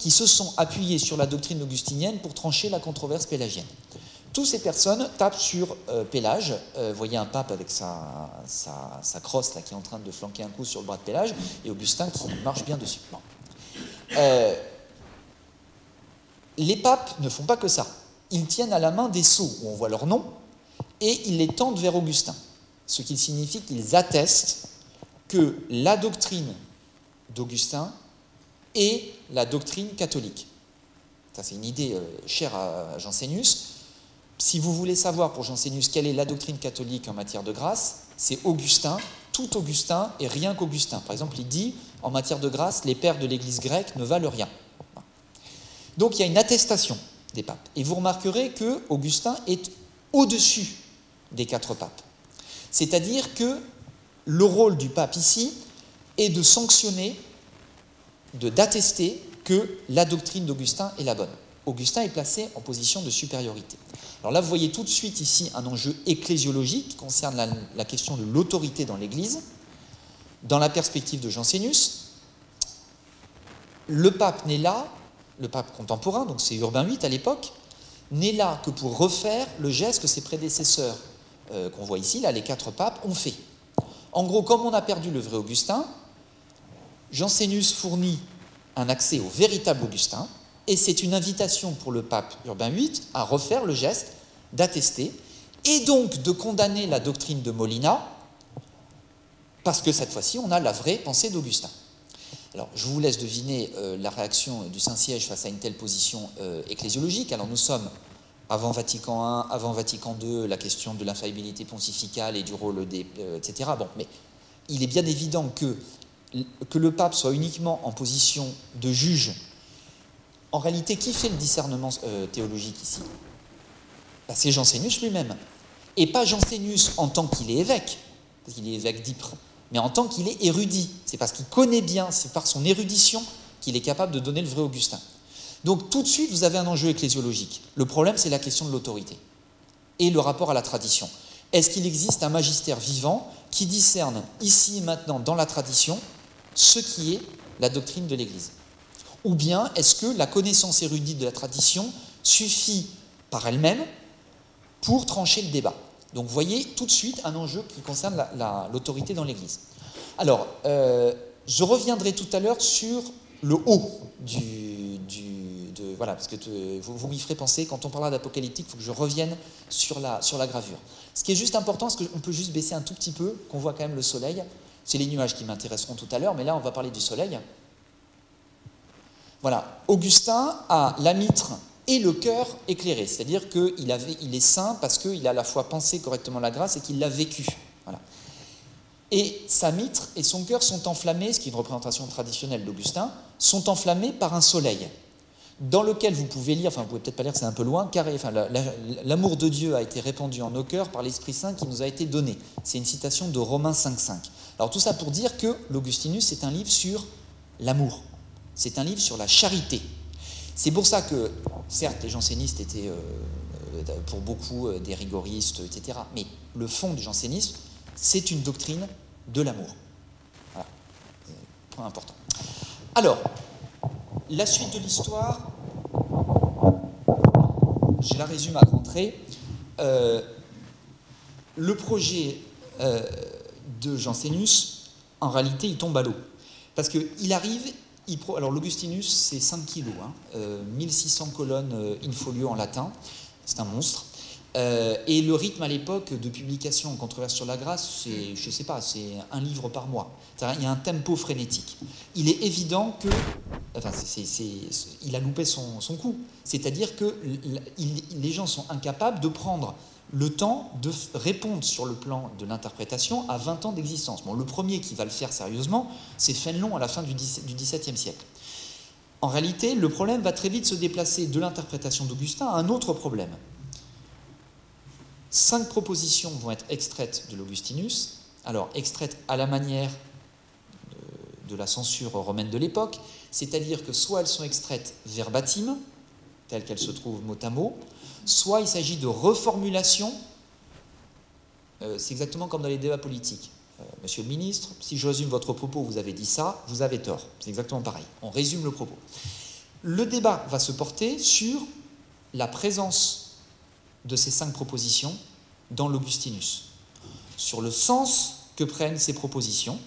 se sont appuyés sur la doctrine augustinienne pour trancher la controverse pélagienne. Toutes ces personnes tapent sur Pélage. Vous voyez un pape avec sa crosse là, qui est en train de flanquer un coup sur le bras de Pélage, et Augustin qui marche bien dessus. Bon. Les papes ne font pas que ça. Ils tiennent à la main des sceaux où on voit leur nom, et ils les tendent vers Augustin. Ce qui signifie qu'ils attestent que la doctrine d'Augustin est la doctrine catholique. Ça, c'est une idée chère à Jansénius. Si vous voulez savoir pour Jansénius quelle est la doctrine catholique en matière de grâce, c'est Augustin, tout Augustin et rien qu'Augustin. Par exemple, il dit, en matière de grâce, les pères de l'Église grecque ne valent rien. Donc il y a une attestation des papes. Et vous remarquerez que Augustin est au-dessus des 4 papes. C'est-à-dire que le rôle du pape ici est de sanctionner, d'attester que la doctrine d'Augustin est la bonne. Augustin est placé en position de supériorité. Alors là, vous voyez tout de suite ici un enjeu ecclésiologique qui concerne la question de l'autorité dans l'Église. Dans la perspective de Jansénius, le pape n'est là, le pape contemporain, donc c'est Urbain VIII à l'époque, n'est là que pour refaire le geste que ses prédécesseurs, qu'on voit ici, là, les 4 papes, ont fait. En gros, comme on a perdu le vrai Augustin, Jansénius fournit un accès au véritable Augustin, et c'est une invitation pour le pape Urbain VIII à refaire le geste d'attester, et donc de condamner la doctrine de Molina, parce que cette fois-ci, on a la vraie pensée d'Augustin. Alors, je vous laisse deviner la réaction du Saint-Siège face à une telle position ecclésiologique. Alors, nous sommes avant Vatican I, avant Vatican II, la question de l'infaillibilité pontificale et du rôle des... etc. Bon, mais il est bien évident que le pape soit uniquement en position de juge. En réalité, qui fait le discernement théologique ici? Ben, c'est Jansénius lui-même. Et pas Jansénius en tant qu'il est évêque, parce qu'il est évêque d'Ypres, mais en tant qu'il est érudit. C'est parce qu'il connaît bien, c'est par son érudition qu'il est capable de donner le vrai Augustin. Donc tout de suite, vous avez un enjeu ecclésiologique. Le problème, c'est la question de l'autorité et le rapport à la tradition. Est-ce qu'il existe un magistère vivant qui discerne ici et maintenant dans la tradition ce qui est la doctrine de l'Église? Ou bien est-ce que la connaissance érudite de la tradition suffit par elle-même pour trancher le débat. Donc vous voyez tout de suite un enjeu qui concerne l'autorité dans l'Église. Alors, je reviendrai tout à l'heure sur le haut voilà, parce que vous m'y ferez penser, quand on parlera d'apocalyptique, il faut que je revienne sur la gravure. Ce qui est juste important, c'est qu'on peut juste baisser un tout petit peu, qu'on voit quand même le soleil. C'est les nuages qui m'intéresseront tout à l'heure, mais là on va parler du soleil. Voilà, Augustin a la mitre et le cœur éclairé, c'est-à-dire qu'il est saint parce qu'il a à la fois pensé correctement la grâce et qu'il l'a vécu. Voilà. Et sa mitre et son cœur sont enflammés, ce qui est une représentation traditionnelle d'Augustin, sont enflammés par un soleil, dans lequel vous pouvez lire, enfin vous pouvez peut-être pas lire, c'est un peu loin, car l'amour de Dieu a été répandu en nos cœurs par l'Esprit Saint qui nous a été donné. C'est une citation de Romains 5,5. Alors tout ça pour dire que l'Augustinus, c'est un livre sur l'amour, c'est un livre sur la charité. C'est pour ça que, certes, les jansénistes étaient pour beaucoup des rigoristes, etc., mais le fond du jansénisme, c'est une doctrine de l'amour. Voilà, point important. Alors, la suite de l'histoire, je la résume à grands traits. Le projet de Jansénus, en réalité, il tombe à l'eau. Parce qu'il arrive, alors l'Augustinus, c'est 5 kilos, 1600 colonnes in folio en latin, c'est un monstre. Et le rythme à l'époque de publication en controverse sur la grâce, c'est, je ne sais pas, c'est un livre par mois. Il y a un tempo frénétique. Il est évident que, enfin, il a loupé son coup. C'est-à-dire que les gens sont incapables de prendre le temps de répondre sur le plan de l'interprétation à 20 ans d'existence. Bon, le premier qui va le faire sérieusement, c'est Fénelon à la fin du XVIIe siècle. En réalité, le problème va très vite se déplacer de l'interprétation d'Augustin à un autre problème. 5 propositions vont être extraites de l'Augustinus, alors extraites à la manière de la censure romaine de l'époque, c'est-à-dire que soit elles sont extraites verbatim, telles qu'elles se trouvent mot à mot, soit il s'agit de reformulation, c'est exactement comme dans les débats politiques. Monsieur le ministre, si je résume votre propos, vous avez dit ça, vous avez tort. C'est exactement pareil, on résume le propos. Le débat va se porter sur la présence de ces 5 propositions dans l'Augustinus, sur le sens que prennent ces propositions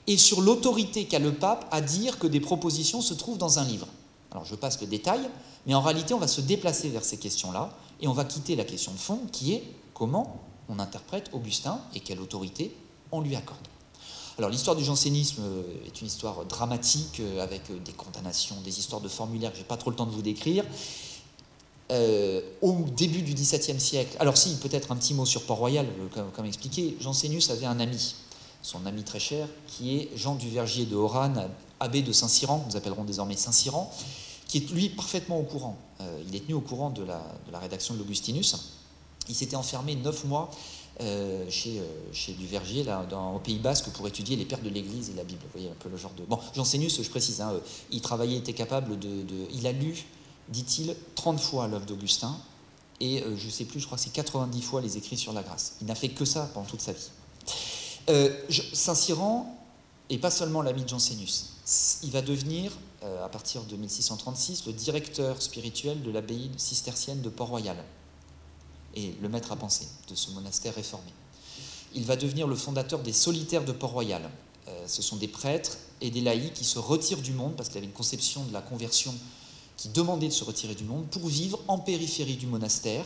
et sur l'autorité qu'a le pape à dire que des propositions se trouvent dans un livre. Alors je passe le détail, mais en réalité on va se déplacer vers ces questions-là et on va quitter la question de fond qui est comment on interprète Augustin et quelle autorité on lui accorde. Alors l'histoire du jansénisme est une histoire dramatique avec des condamnations, des histoires de formulaires que je n'ai pas trop le temps de vous décrire. Au début du XVIIe siècle, alors si, peut-être un petit mot sur Port-Royal, comme expliqué, Jansénus avait un ami, son ami très cher, qui est Jean du Vergier de Oranne, abbé de Saint-Cyran, que nous appellerons désormais Saint-Cyran, qui est lui parfaitement au courant. Il est tenu au courant de la rédaction de l'Augustinus. Il s'était enfermé 9 mois chez du Vergier, là, au Pays Basque, pour étudier les pères de l'Église et la Bible. Vous voyez un peu le genre de... Bon, Jansénus, je précise, il travaillait, était capable il a lu, dit-il, 30 fois l'œuvre d'Augustin, et je ne sais plus, je crois que c'est 90 fois les écrits sur la grâce. Il n'a fait que ça pendant toute sa vie. Saint-Cyran n'est pas seulement l'ami de Jansénus. Il va devenir, à partir de 1636, le directeur spirituel de l'abbaye cistercienne de Port-Royal, et le maître à penser de ce monastère réformé. Il va devenir le fondateur des solitaires de Port-Royal. Ce sont des prêtres et des laïcs qui se retirent du monde, parce qu'il avait une conception de la conversion qui demandait de se retirer du monde pour vivre en périphérie du monastère,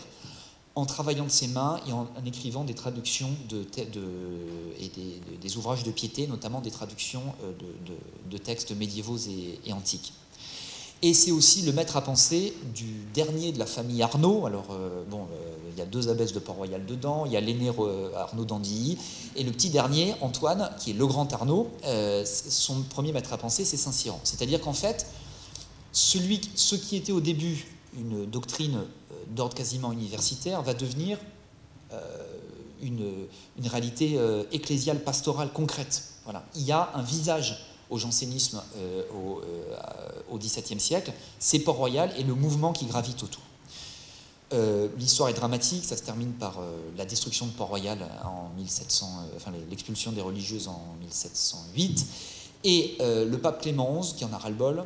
en travaillant de ses mains et en écrivant des traductions et des ouvrages de piété, notamment des traductions de textes médiévaux et antiques. Et c'est aussi le maître à penser du dernier de la famille Arnaud. Alors, il y a 2 abbesses de Port-Royal dedans, il y a l'aîné Arnaud d'Andilly, et le petit dernier, Antoine, qui est le grand Arnaud, son premier maître à penser, c'est Saint-Cyran. C'est-à-dire qu'en fait, ce qui était au début une doctrine d'ordre quasiment universitaire va devenir une réalité ecclésiale, pastorale, concrète. Voilà. Il y a un visage au jansénisme au XVIIe siècle, c'est Port-Royal et le mouvement qui gravite autour. L'histoire est dramatique, ça se termine par la destruction de Port-Royal en 1700, l'expulsion des religieuses en 1708. Et le pape Clément XI, qui en a ras-le-bol,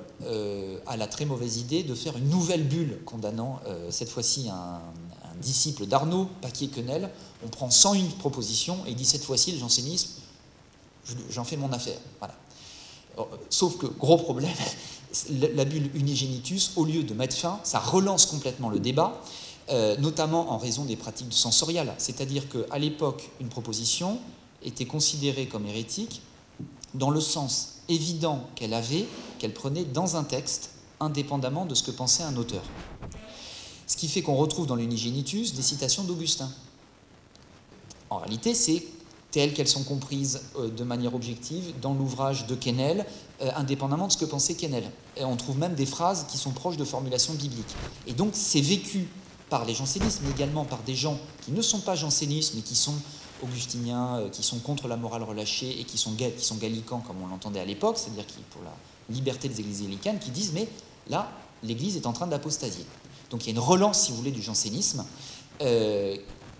a la très mauvaise idée de faire une nouvelle bulle condamnant cette fois-ci un un disciple d'Arnaud, Paquier-Quenelle, on prend 101 propositions et il dit cette fois-ci, le jansénisme, j'en fais mon affaire. Voilà. Sauf que, gros problème, la bulle Unigenitus, au lieu de mettre fin, ça relance complètement le débat, notamment en raison des pratiques sensoriales. C'est-à-dire qu'à l'époque, une proposition était considérée comme hérétique dans le sens évident qu'elle prenait dans un texte, indépendamment de ce que pensait un auteur. Ce qui fait qu'on retrouve dans l'Unigenitus des citations d'Augustin. En réalité, c'est telles qu'elles sont comprises de manière objective dans l'ouvrage de Quesnel, indépendamment de ce que pensait Quesnel. Et on trouve même des phrases qui sont proches de formulations bibliques. Et donc, c'est vécu par les jansénistes, mais également par des gens qui ne sont pas jansénistes, mais qui sont augustiniens, qui sont contre la morale relâchée et qui sont gallicans, comme on l'entendait à l'époque, c'est-à-dire qui, pour la liberté des églises gallicanes, qui disent « mais là, l'Église est en train d'apostasier ». Donc il y a une relance, si vous voulez, du jansénisme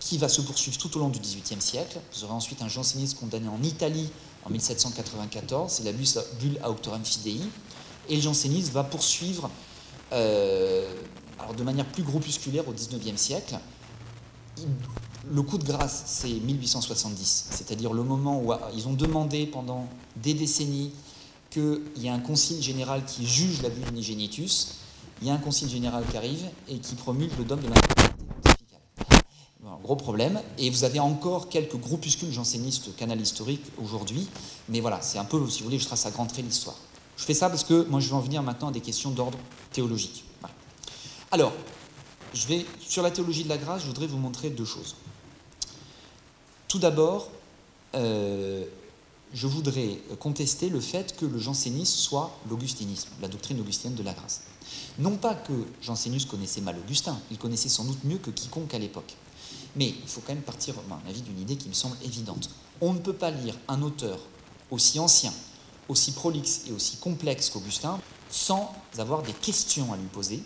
qui va se poursuivre tout au long du XVIIIe siècle. Vous aurez ensuite un jansénisme condamné en Italie en 1794, c'est la bulle Auctorem Fidei, et le jansénisme va poursuivre alors de manière plus groupusculaire au XIXe siècle. Le coup de grâce, c'est 1870, c'est-à-dire le moment où ils ont demandé pendant des décennies qu'il y ait un concile général qui juge la bulle Unigenitus. Il y a un concile général qui arrive et qui promulgue le dogme de l'intégrité pontificale. Bon, gros problème. Et vous avez encore quelques groupuscules jansénistes canal historique aujourd'hui, mais voilà, c'est un peu, si vous voulez, je trace à grands traits l'histoire. Je fais ça parce que moi je vais en venir maintenant à des questions d'ordre théologique. Voilà. Alors, sur la théologie de la grâce, je voudrais vous montrer deux choses. Tout d'abord, je voudrais contester le fait que le jansénisme soit l'augustinisme, la doctrine augustinienne de la grâce. Non pas que Jansénus connaissait mal Augustin, il connaissait sans doute mieux que quiconque à l'époque. Mais il faut quand même partir, à mon avis, d'une idée qui me semble évidente. On ne peut pas lire un auteur aussi ancien, aussi prolixe et aussi complexe qu'Augustin sans avoir des questions à lui poser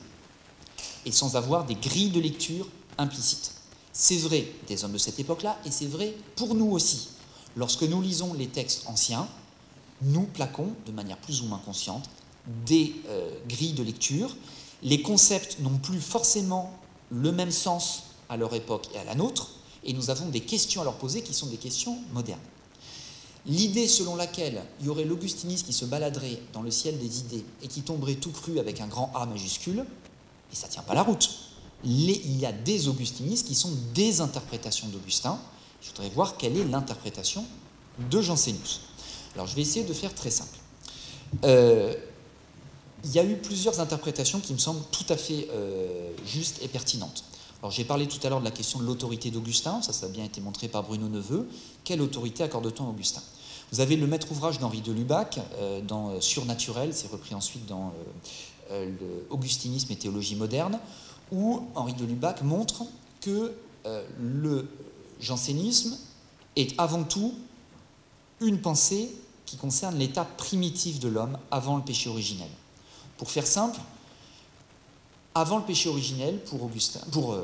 et sans avoir des grilles de lecture implicites. C'est vrai des hommes de cette époque-là et c'est vrai pour nous aussi. Lorsque nous lisons les textes anciens, nous plaquons de manière plus ou moins consciente des grilles de lecture. Les concepts n'ont plus forcément le même sens à leur époque et à la nôtre, et nous avons des questions à leur poser qui sont des questions modernes. L'idée selon laquelle il y aurait l'augustinisme qui se baladerait dans le ciel des idées et qui tomberait tout cru avec un grand A majuscule, et ça ne tient pas la route. Il y a des augustinistes qui sont des interprétations d'Augustin. Je voudrais voir quelle est l'interprétation de Jansénus. Alors je vais essayer de faire très simple. Il y a eu plusieurs interprétations qui me semblent tout à fait justes et pertinentes. Alors j'ai parlé tout à l'heure de la question de l'autorité d'Augustin, ça a bien été montré par Bruno Neveu. Quelle autorité accorde-t-on à Augustin? Vous avez le maître ouvrage d'Henri de Lubac dans Surnaturel, c'est repris ensuite dans l'Augustinisme et théologie moderne, où Henri de Lubac montre que le jansénisme est avant tout une pensée qui concerne l'état primitif de l'homme avant le péché originel. Pour faire simple, avant le péché originel, pour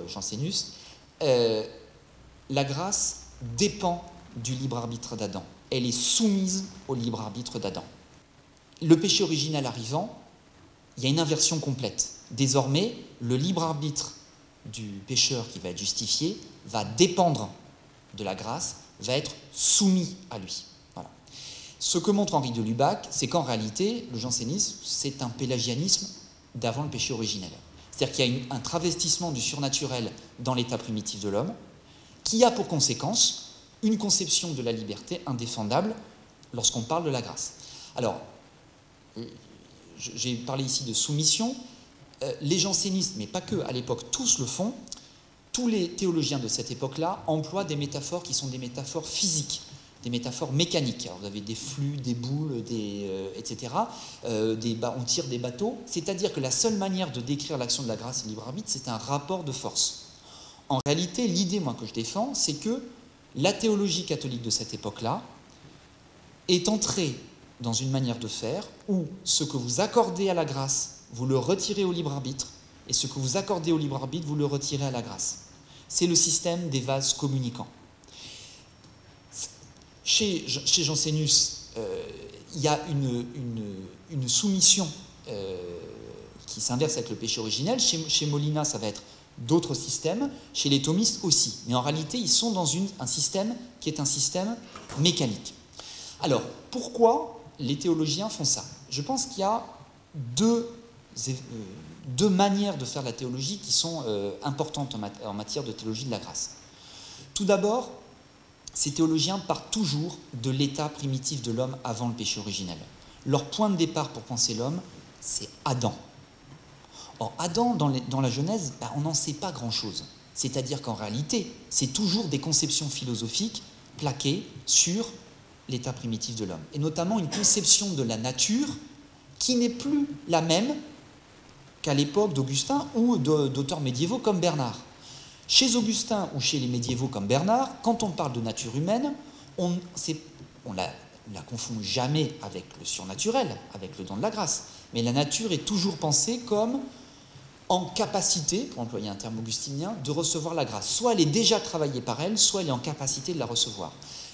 Jansénus, la grâce dépend du libre arbitre d'Adam. Elle est soumise au libre arbitre d'Adam. Le péché originel arrivant, il y a une inversion complète. Désormais, le libre arbitre du pécheur qui va être justifié va dépendre de la grâce, va être soumis à lui. Voilà. Ce que montre Henri de Lubac, c'est qu'en réalité, le jansénisme, c'est un pélagianisme d'avant le péché originel. C'est-à-dire qu'il y a un travestissement du surnaturel dans l'état primitif de l'homme, qui a pour conséquence une conception de la liberté indéfendable lorsqu'on parle de la grâce. Alors, j'ai parlé ici de soumission. Les jansénistes, mais pas que, à l'époque, tous le font. Tous les théologiens de cette époque-là emploient des métaphores qui sont des métaphores physiques, des métaphores mécaniques. Alors, vous avez des flux, des boules, etc. On tire des bateaux. C'est-à-dire que la seule manière de décrire l'action de la grâce et du libre arbitre, c'est un rapport de force. En réalité, l'idée, moi, que je défends, c'est que la théologie catholique de cette époque-là est entrée dans une manière de faire où ce que vous accordez à la grâce, vous le retirez au libre arbitre, et ce que vous accordez au libre arbitre, vous le retirez à la grâce. C'est le système des vases communicants. Chez Jansénus, il y a une soumission qui s'inverse avec le péché originel. Chez Molina, ça va être d'autres systèmes, chez les thomistes aussi. Mais en réalité, ils sont dans un système qui est un système mécanique. Alors, pourquoi les théologiens font ça? Je pense qu'il y a deux manières de faire la théologie qui sont importantes en matière de théologie de la grâce. Tout d'abord, ces théologiens partent toujours de l'état primitif de l'homme avant le péché originel. Leur point de départ pour penser l'homme, c'est Adam. Or, Adam, dans la Genèse, on n'en sait pas grand-chose. C'est-à-dire qu'en réalité, c'est toujours des conceptions philosophiques plaquées sur l'état primitif de l'homme. Et notamment une conception de la nature qui n'est plus la même qu'à l'époque d'Augustin ou d'auteurs médiévaux comme Bernard. Chez Augustin ou chez les médiévaux comme Bernard, quand on parle de nature humaine, on la confond jamais avec le surnaturel, avec le don de la grâce. Mais la nature est toujours pensée comme en capacité, pour employer un terme augustinien, de recevoir la grâce. Soit elle est déjà travaillée par elle, soit elle est en capacité de la recevoir.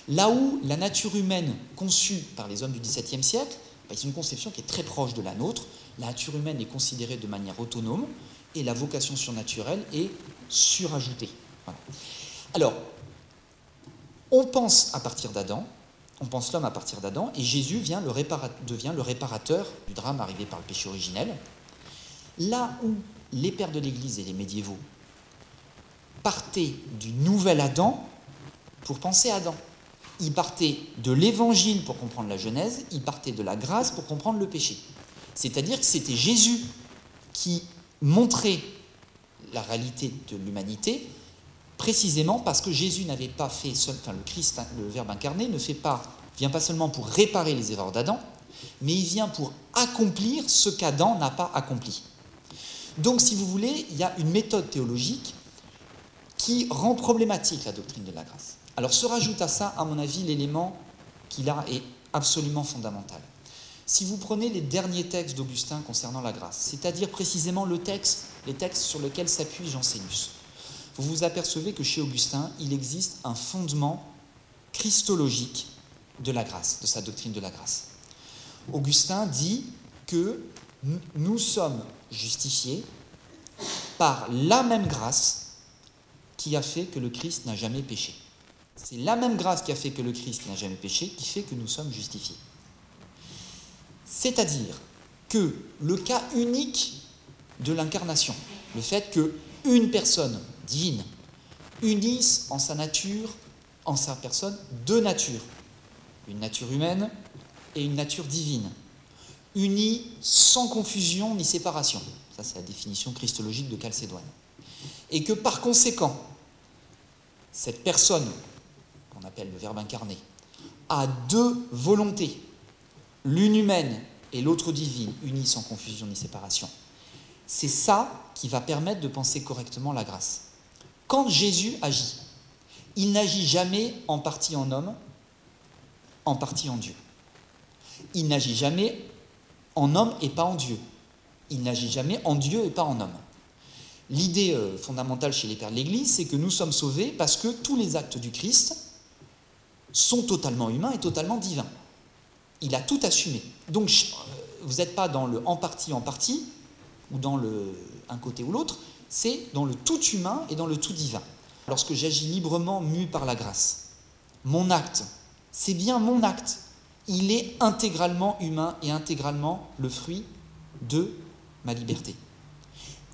Là où la nature humaine conçue par les hommes du XVIIe siècle, c'est une conception qui est très proche de la nôtre. La nature humaine est considérée de manière autonome et la vocation surnaturelle est surajoutée. Voilà. Alors, on pense à partir d'Adam, on pense l'homme à partir d'Adam, et Jésus devient le réparateur du drame arrivé par le péché originel. Là où les pères de l'Église et les médiévaux partaient du nouvel Adam pour penser Adam. Ils partaient de l'Évangile pour comprendre la Genèse, ils partaient de la grâce pour comprendre le péché. C'est-à-dire que c'était Jésus qui montrait la réalité de l'humanité, précisément parce que Jésus n'avait pas fait, le Christ, le Verbe incarné, vient pas seulement pour réparer les erreurs d'Adam, mais il vient pour accomplir ce qu'Adam n'a pas accompli. Donc, si vous voulez, il y a une méthode théologique qui rend problématique la doctrine de la grâce. Alors, se rajoute à ça, à mon avis, l'élément qui là est absolument fondamental. Si vous prenez les derniers textes d'Augustin concernant la grâce, c'est-à-dire précisément les textes sur lesquels s'appuie Jansénus, vous vous apercevez que chez Augustin, il existe un fondement christologique de la grâce, de sa doctrine de la grâce. Augustin dit que nous sommes justifiés par la même grâce qui a fait que le Christ n'a jamais péché. C'est la même grâce qui a fait que le Christ n'a jamais péché qui fait que nous sommes justifiés. C'est-à-dire que le cas unique de l'incarnation, le fait qu'une personne divine unisse en sa nature, en sa personne, deux natures, une nature humaine et une nature divine, unies sans confusion ni séparation. Ça, c'est la définition christologique de Chalcédoine. Et que par conséquent, cette personne, qu'on appelle le Verbe incarné, a deux volontés, l'une humaine et l'autre divine, unies sans confusion ni séparation. C'est ça qui va permettre de penser correctement la grâce. Quand Jésus agit, il n'agit jamais en partie en homme, en partie en Dieu. Il n'agit jamais en homme et pas en Dieu. Il n'agit jamais en Dieu et pas en homme. L'idée fondamentale chez les pères de l'Église, c'est que nous sommes sauvés parce que tous les actes du Christ sont totalement humains et totalement divins. Il a tout assumé. Donc, vous n'êtes pas dans le en partie, ou dans le un côté ou l'autre, c'est dans le tout humain et dans le tout divin. Lorsque j'agis librement, mu par la grâce, mon acte, c'est bien mon acte. Il est intégralement humain et intégralement le fruit de ma liberté.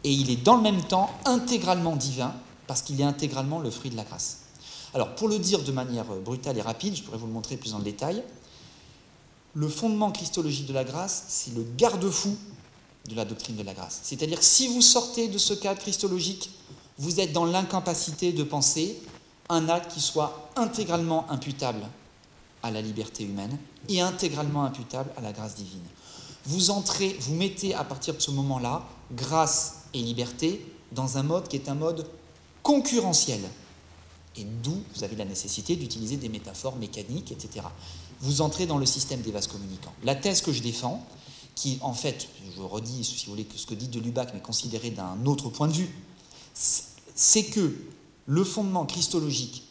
Et il est dans le même temps intégralement divin, parce qu'il est intégralement le fruit de la grâce. Alors, pour le dire de manière brutale et rapide, je pourrais vous le montrer plus en détail, le fondement christologique de la grâce, c'est le garde-fou de la doctrine de la grâce. C'est-à-dire que si vous sortez de ce cadre christologique, vous êtes dans l'incapacité de penser un acte qui soit intégralement imputable à la liberté humaine et intégralement imputable à la grâce divine. Vous mettez à partir de ce moment-là, grâce et liberté, dans un mode qui est un mode concurrentiel. Et d'où vous avez la nécessité d'utiliser des métaphores mécaniques, etc. Vous entrez dans le système des vases communicants. La thèse que je défends, qui en fait, je redis, si vous voulez, ce que dit de Lubac, mais considéré d'un autre point de vue, c'est que le fondement christologique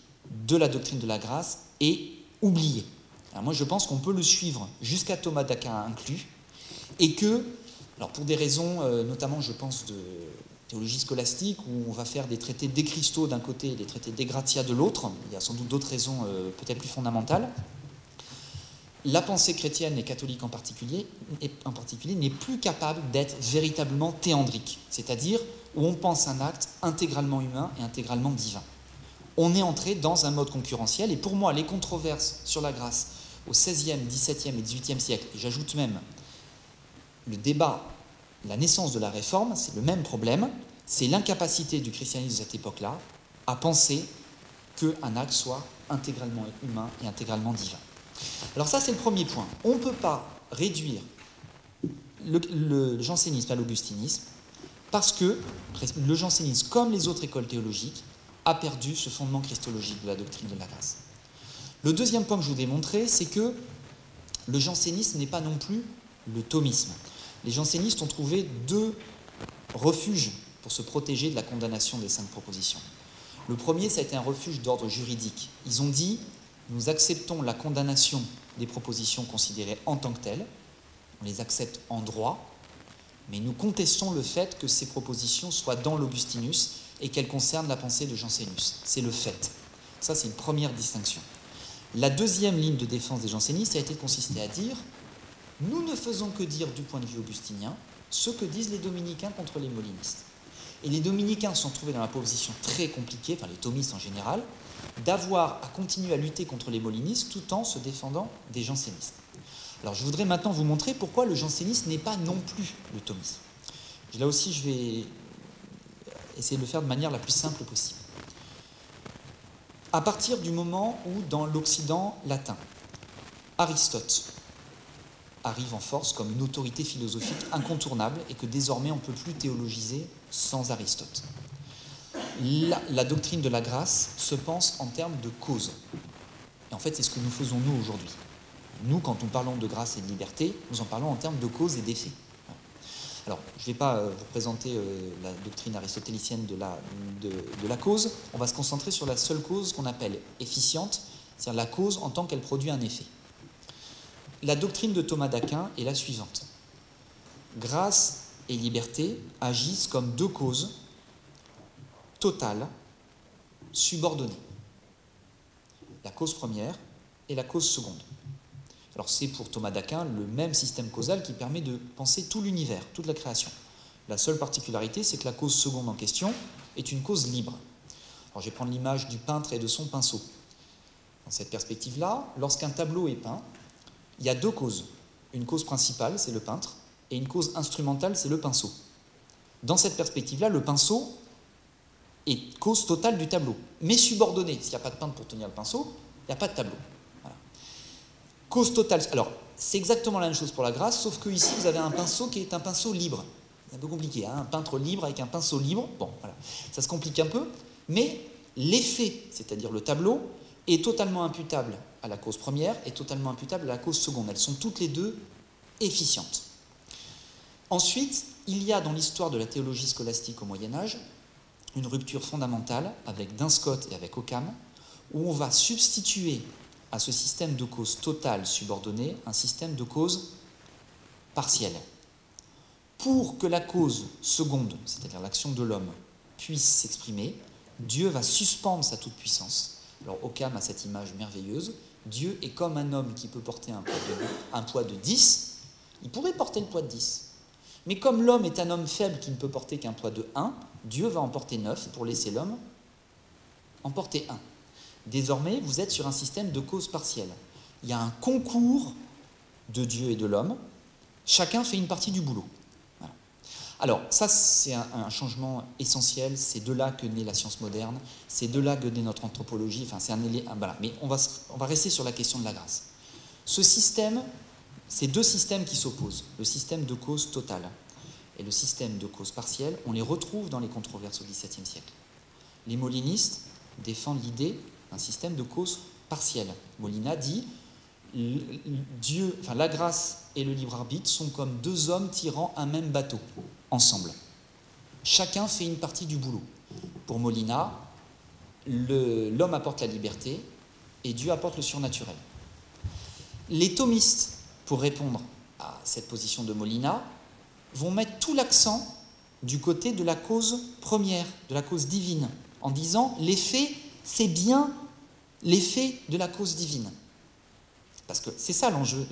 de la doctrine de la grâce est oublié. Alors moi, je pense qu'on peut le suivre jusqu'à Thomas d'Aquin inclus, et que, alors pour des raisons, notamment, je pense, de théologie scolastique où on va faire des traités des Christo d'un côté et des traités des Gratia de l'autre. Il y a sans doute d'autres raisons peut-être plus fondamentales. La pensée chrétienne et catholique en particulier n'est plus capable d'être véritablement théandrique, c'est-à-dire où on pense un acte intégralement humain et intégralement divin. On est entré dans un mode concurrentiel, et pour moi, les controverses sur la grâce au XVIe, XVIIe et XVIIIe siècle, et j'ajoute même le débat, la naissance de la Réforme, c'est le même problème, c'est l'incapacité du christianisme de cette époque-là à penser qu'un acte soit intégralement humain et intégralement divin. Alors ça, c'est le premier point. On ne peut pas réduire le jansénisme à l'augustinisme parce que le jansénisme, comme les autres écoles théologiques, a perdu ce fondement christologique de la doctrine de la grâce. Le deuxième point que je voudrais montrer, c'est que le jansénisme n'est pas non plus le thomisme. Les jansénistes ont trouvé deux refuges pour se protéger de la condamnation des 5 propositions. Le premier, ça a été un refuge d'ordre juridique. Ils ont dit « Nous acceptons la condamnation des propositions considérées en tant que telles, on les accepte en droit, mais nous contestons le fait que ces propositions soient dans l'Augustinus et qu'elles concernent la pensée de Jansénus. C'est le fait. » Ça, c'est une première distinction. La deuxième ligne de défense des jansénistes a été de consister à dire « Nous ne faisons que dire du point de vue augustinien ce que disent les dominicains contre les molinistes. » Et les dominicains se sont trouvés dans la position très compliquée, enfin les thomistes en général, d'avoir à continuer à lutter contre les molinistes tout en se défendant des jansénistes. Alors je voudrais maintenant vous montrer pourquoi le jansénisme n'est pas non plus le thomisme. Là aussi, je vais essayer de le faire de manière la plus simple possible. À partir du moment où, dans l'Occident latin, Aristote arrive en force comme une autorité philosophique incontournable et que désormais on ne peut plus théologiser sans Aristote. La doctrine de la grâce se pense en termes de cause. Et en fait, c'est ce que nous faisons nous aujourd'hui. Nous, quand nous parlons de grâce et de liberté, nous en parlons en termes de cause et d'effet. Alors, je ne vais pas vous présenter la doctrine aristotélicienne de la cause. On va se concentrer sur la seule cause qu'on appelle efficiente, c'est-à-dire la cause en tant qu'elle produit un effet. La doctrine de Thomas d'Aquin est la suivante. Grâce et liberté agissent comme deux causes totales, subordonnées. La cause première et la cause seconde. Alors c'est pour Thomas d'Aquin le même système causal qui permet de penser tout l'univers, toute la création. La seule particularité, c'est que la cause seconde en question est une cause libre. Alors je vais prendre l'image du peintre et de son pinceau. Dans cette perspective-là, lorsqu'un tableau est peint, il y a deux causes. Une cause principale, c'est le peintre, et une cause instrumentale, c'est le pinceau. Dans cette perspective-là, le pinceau est cause totale du tableau, mais subordonné. S'il n'y a pas de peintre pour tenir le pinceau, il n'y a pas de tableau. Voilà. Cause totale. Alors, c'est exactement la même chose pour la grâce, sauf que ici, vous avez un pinceau qui est un pinceau libre. C'est un peu compliqué, hein, un peintre libre avec un pinceau libre. Bon, voilà. Ça se complique un peu, mais l'effet, c'est-à-dire le tableau, est totalement imputable à la cause première et totalement imputable à la cause seconde. Elles sont toutes les deux efficientes. Ensuite, il y a dans l'histoire de la théologie scolastique au Moyen-Âge une rupture fondamentale avec Duns-Scotus et avec Occam, où on va substituer à ce système de cause totale subordonnée un système de cause partielle. Pour que la cause seconde, c'est-à-dire l'action de l'homme, puisse s'exprimer, Dieu va suspendre sa toute-puissance. Alors Occam a cette image merveilleuse. Dieu est comme un homme qui peut porter un poids de 10. Il pourrait porter le poids de 10. Mais comme l'homme est un homme faible qui ne peut porter qu'un poids de 1, Dieu va en porter 9 pour laisser l'homme en porter 1. Désormais, vous êtes sur un système de cause partielle. Il y a un concours de Dieu et de l'homme. Chacun fait une partie du boulot. Voilà. Alors, ça, c'est un changement essentiel. C'est de là que naît la science moderne. C'est de là que naît notre anthropologie. Enfin, c'est voilà. Mais on va rester sur la question de la grâce. Ce système, c'est deux systèmes qui s'opposent. Le système de cause totale et le système de cause partielle, on les retrouve dans les controverses au XVIIe siècle. Les molinistes défendent l'idée d'un système de cause partielle. Molina dit la grâce et le libre arbitre sont comme deux hommes tirant un même bateau, ensemble. Chacun fait une partie du boulot. Pour Molina, l'homme apporte la liberté et Dieu apporte le surnaturel. Les thomistes, pour répondre à cette position de Molina, vont mettre tout l'accent du côté de la cause première, de la cause divine, en disant l'effet, c'est bien l'effet de la cause divine. Parce que c'est ça l'enjeu,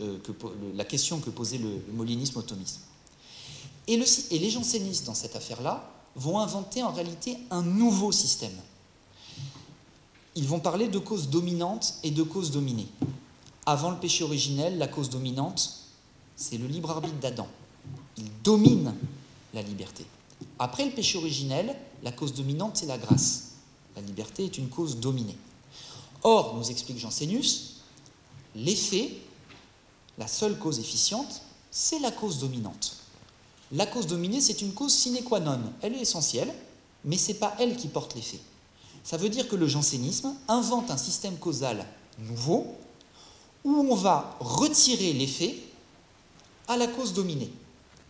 la question que posait le molinisme au thomisme. Et les jansénistes, dans cette affaire-là, vont inventer en réalité un nouveau système. Ils vont parler de cause dominante et de cause dominée. Avant le péché originel, la cause dominante, c'est le libre arbitre d'Adam. Il domine la liberté. Après le péché originel, la cause dominante, c'est la grâce. La liberté est une cause dominée. Or, nous explique Jansénius, l'effet, la seule cause efficiente, c'est la cause dominante. La cause dominée, c'est une cause sine qua non. Elle est essentielle, mais ce n'est pas elle qui porte l'effet. Ça veut dire que le jansénisme invente un système causal nouveau où on va retirer l'effet à la cause dominée.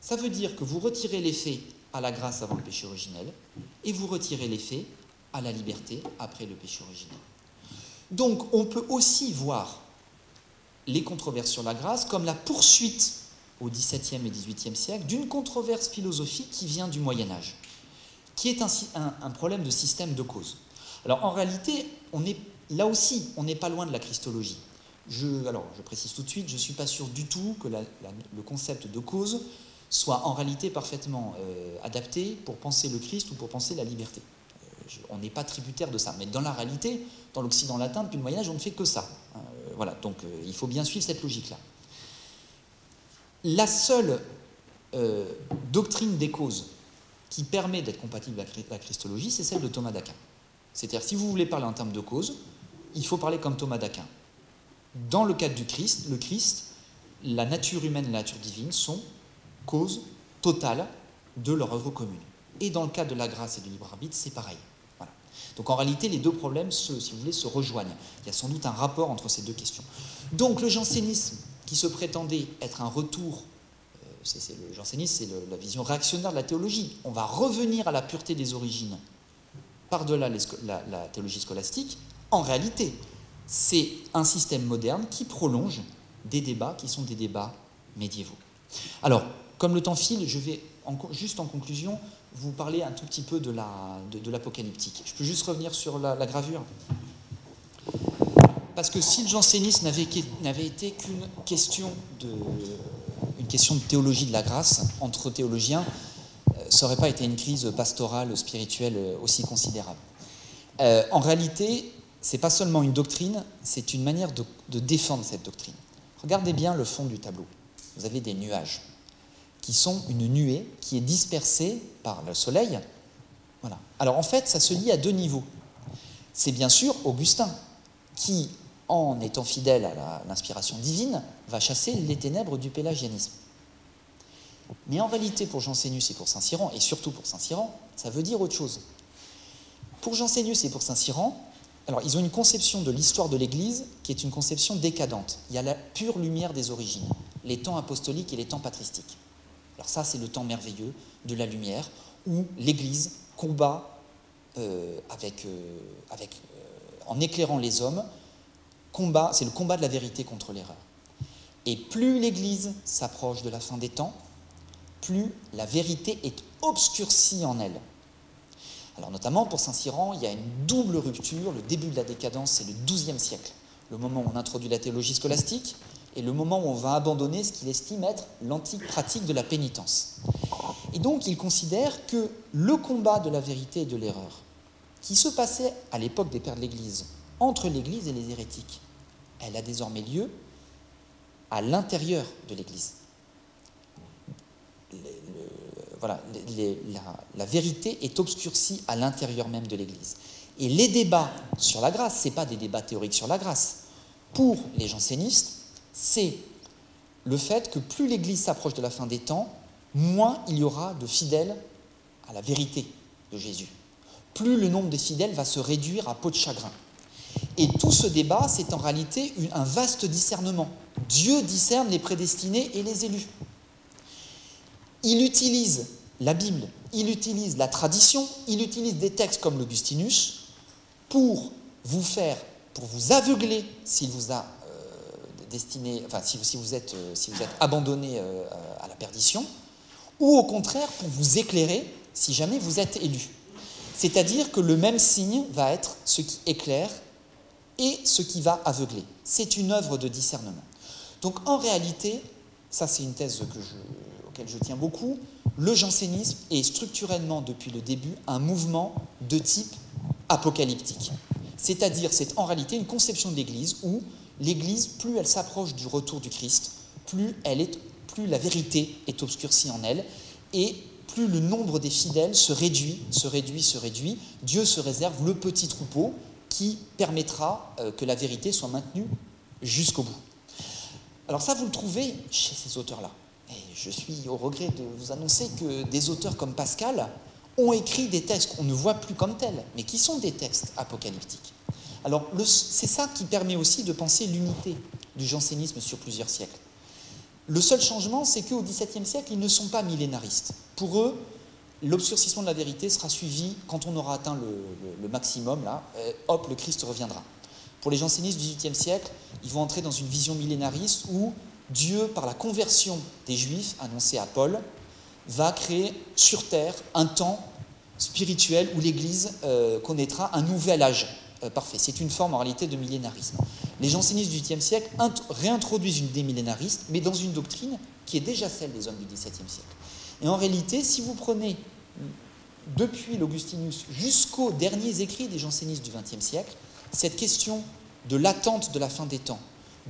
Ça veut dire que vous retirez l'effet à la grâce avant le péché originel et vous retirez l'effet à la liberté après le péché originel. Donc on peut aussi voir les controverses sur la grâce comme la poursuite au XVIIe et XVIIIe siècle d'une controverse philosophique qui vient du Moyen-Âge, qui est un problème de système de cause. Alors en réalité, là aussi, on n'est pas loin de la christologie. Je précise tout de suite, je ne suis pas sûr du tout que le concept de cause soit en réalité parfaitement adapté pour penser le Christ ou pour penser la liberté. On n'est pas tributaire de ça. Mais dans la réalité, dans l'Occident latin, depuis le Moyen-Âge, on ne fait que ça. Voilà, donc il faut bien suivre cette logique-là. La seule doctrine des causes qui permet d'être compatible avec la christologie, c'est celle de Thomas d'Aquin. C'est-à-dire, si vous voulez parler en termes de cause, il faut parler comme Thomas d'Aquin. Dans le cadre du Christ, le Christ, la nature humaine et la nature divine sont causes totales de leur œuvre commune. Et dans le cas de la grâce et du libre arbitre, c'est pareil. Voilà. Donc en réalité, les deux problèmes, si vous voulez, se rejoignent. Il y a sans doute un rapport entre ces deux questions. Donc le jansénisme, qui se prétendait être un retour, le jansénisme, c'est la vision réactionnaire de la théologie. On va revenir à la pureté des origines par-delà la théologie scolastique. En réalité, c'est un système moderne qui prolonge des débats qui sont des débats médiévaux. Alors, comme le temps file, je vais, juste en conclusion, vous parler un tout petit peu de l'apocalyptique. Je peux juste revenir sur la gravure. Parce que si le jansénisme n'avait été qu'une question de théologie de la grâce entre théologiens, ça n'aurait pas été une crise pastorale, spirituelle aussi considérable. En réalité, ce n'est pas seulement une doctrine, c'est une manière de défendre cette doctrine. Regardez bien le fond du tableau. Vous avez des nuages qui sont une nuée qui est dispersée par le soleil. Voilà. Alors en fait, ça se lie à deux niveaux. C'est bien sûr Augustin qui, en étant fidèle à l'inspiration divine, va chasser les ténèbres du pélagianisme. Mais en réalité, pour Jansénius et pour Saint-Cyran, et surtout pour Saint-Cyran, ça veut dire autre chose. Pour Jansénius et pour Saint-Cyran, alors ils ont une conception de l'histoire de l'Église qui est une conception décadente. Il y a la pure lumière des origines, les temps apostoliques et les temps patristiques. Alors ça, c'est le temps merveilleux de la lumière où l'Église combat en éclairant les hommes, c'est le combat de la vérité contre l'erreur. Et plus l'Église s'approche de la fin des temps, plus la vérité est obscurcie en elle. Alors notamment pour Saint-Cyran, il y a une double rupture. Le début de la décadence, c'est le XIIe siècle, le moment où on introduit la théologie scolastique, et le moment où on va abandonner ce qu'il estime être l'antique pratique de la pénitence. Et donc il considère que le combat de la vérité et de l'erreur, qui se passait à l'époque des pères de l'Église, entre l'Église et les hérétiques, elle a désormais lieu à l'intérieur de l'Église. La vérité est obscurcie à l'intérieur même de l'Église. Et les débats sur la grâce, ce n'est pas des débats théoriques sur la grâce. Pour les jansénistes, c'est le fait que plus l'Église s'approche de la fin des temps, moins il y aura de fidèles à la vérité de Jésus. Plus le nombre des fidèles va se réduire à peau de chagrin. Et tout ce débat, c'est en réalité un vaste discernement. Dieu discerne les prédestinés et les élus. Il utilise la Bible, il utilise la tradition, il utilise des textes comme l'Augustinus pour vous aveugler s'il vous a si vous êtes abandonné à la perdition, ou au contraire pour vous éclairer si jamais vous êtes élu. C'est-à-dire que le même signe va être ce qui éclaire et ce qui va aveugler. C'est une œuvre de discernement. Donc en réalité, ça c'est une thèse auquel je tiens beaucoup, le jansénisme est structurellement depuis le début un mouvement de type apocalyptique. C'est-à-dire, c'est en réalité une conception de l'Église où l'Église, plus elle s'approche du retour du Christ, plus la vérité est obscurcie en elle, et plus le nombre des fidèles se réduit. Dieu se réserve le petit troupeau qui permettra que la vérité soit maintenue jusqu'au bout. Alors ça, vous le trouvez chez ces auteurs-là. Et je suis au regret de vous annoncer que des auteurs comme Pascal ont écrit des textes qu'on ne voit plus comme tels, mais qui sont des textes apocalyptiques. Alors c'est ça qui permet aussi de penser l'unité du jansénisme sur plusieurs siècles. Le seul changement, c'est qu'au XVIIe siècle, ils ne sont pas millénaristes. Pour eux, l'obscurcissement de la vérité sera suivi quand on aura atteint le maximum, là, hop, le Christ reviendra. Pour les jansénistes du XVIIIe siècle, ils vont entrer dans une vision millénariste où Dieu, par la conversion des Juifs, annoncée à Paul, va créer sur terre un temps spirituel où l'Église connaîtra un nouvel âge parfait. C'est une forme en réalité de millénarisme. Les jansénistes du XVIIIe siècle réintroduisent une idée millénariste, mais dans une doctrine qui est déjà celle des hommes du XVIIe siècle. Et en réalité, si vous prenez depuis l'Augustinus jusqu'aux derniers écrits des jansénistes du XXe siècle, cette question de l'attente de la fin des temps,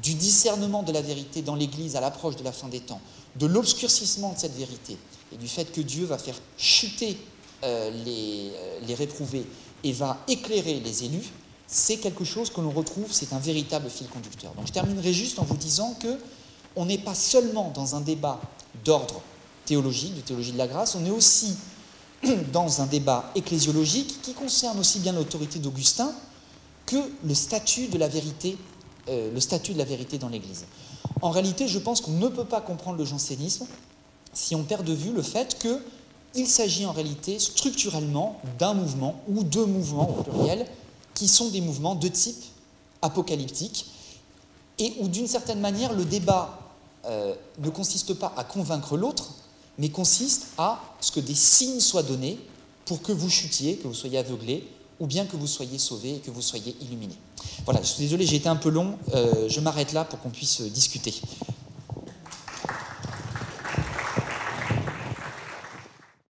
du discernement de la vérité dans l'Église à l'approche de la fin des temps, de l'obscurcissement de cette vérité et du fait que Dieu va faire chuter les réprouvés et va éclairer les élus, c'est quelque chose que l'on retrouve, c'est un véritable fil conducteur. Donc je terminerai juste en vous disant qu'on n'est pas seulement dans un débat d'ordre théologique, de théologie de la grâce, on est aussi dans un débat ecclésiologique qui concerne aussi bien l'autorité d'Augustin que le statut de la vérité dans l'Église. En réalité, je pense qu'on ne peut pas comprendre le jansénisme si on perd de vue le fait qu'il s'agit en réalité structurellement d'un mouvement ou de mouvements au pluriel qui sont des mouvements de type apocalyptique et où d'une certaine manière le débat ne consiste pas à convaincre l'autre, mais consiste à ce que des signes soient donnés pour que vous chutiez, que vous soyez aveuglés, ou bien que vous soyez sauvés et que vous soyez illuminés. Voilà, je suis désolé, j'ai été un peu long, je m'arrête là pour qu'on puisse discuter.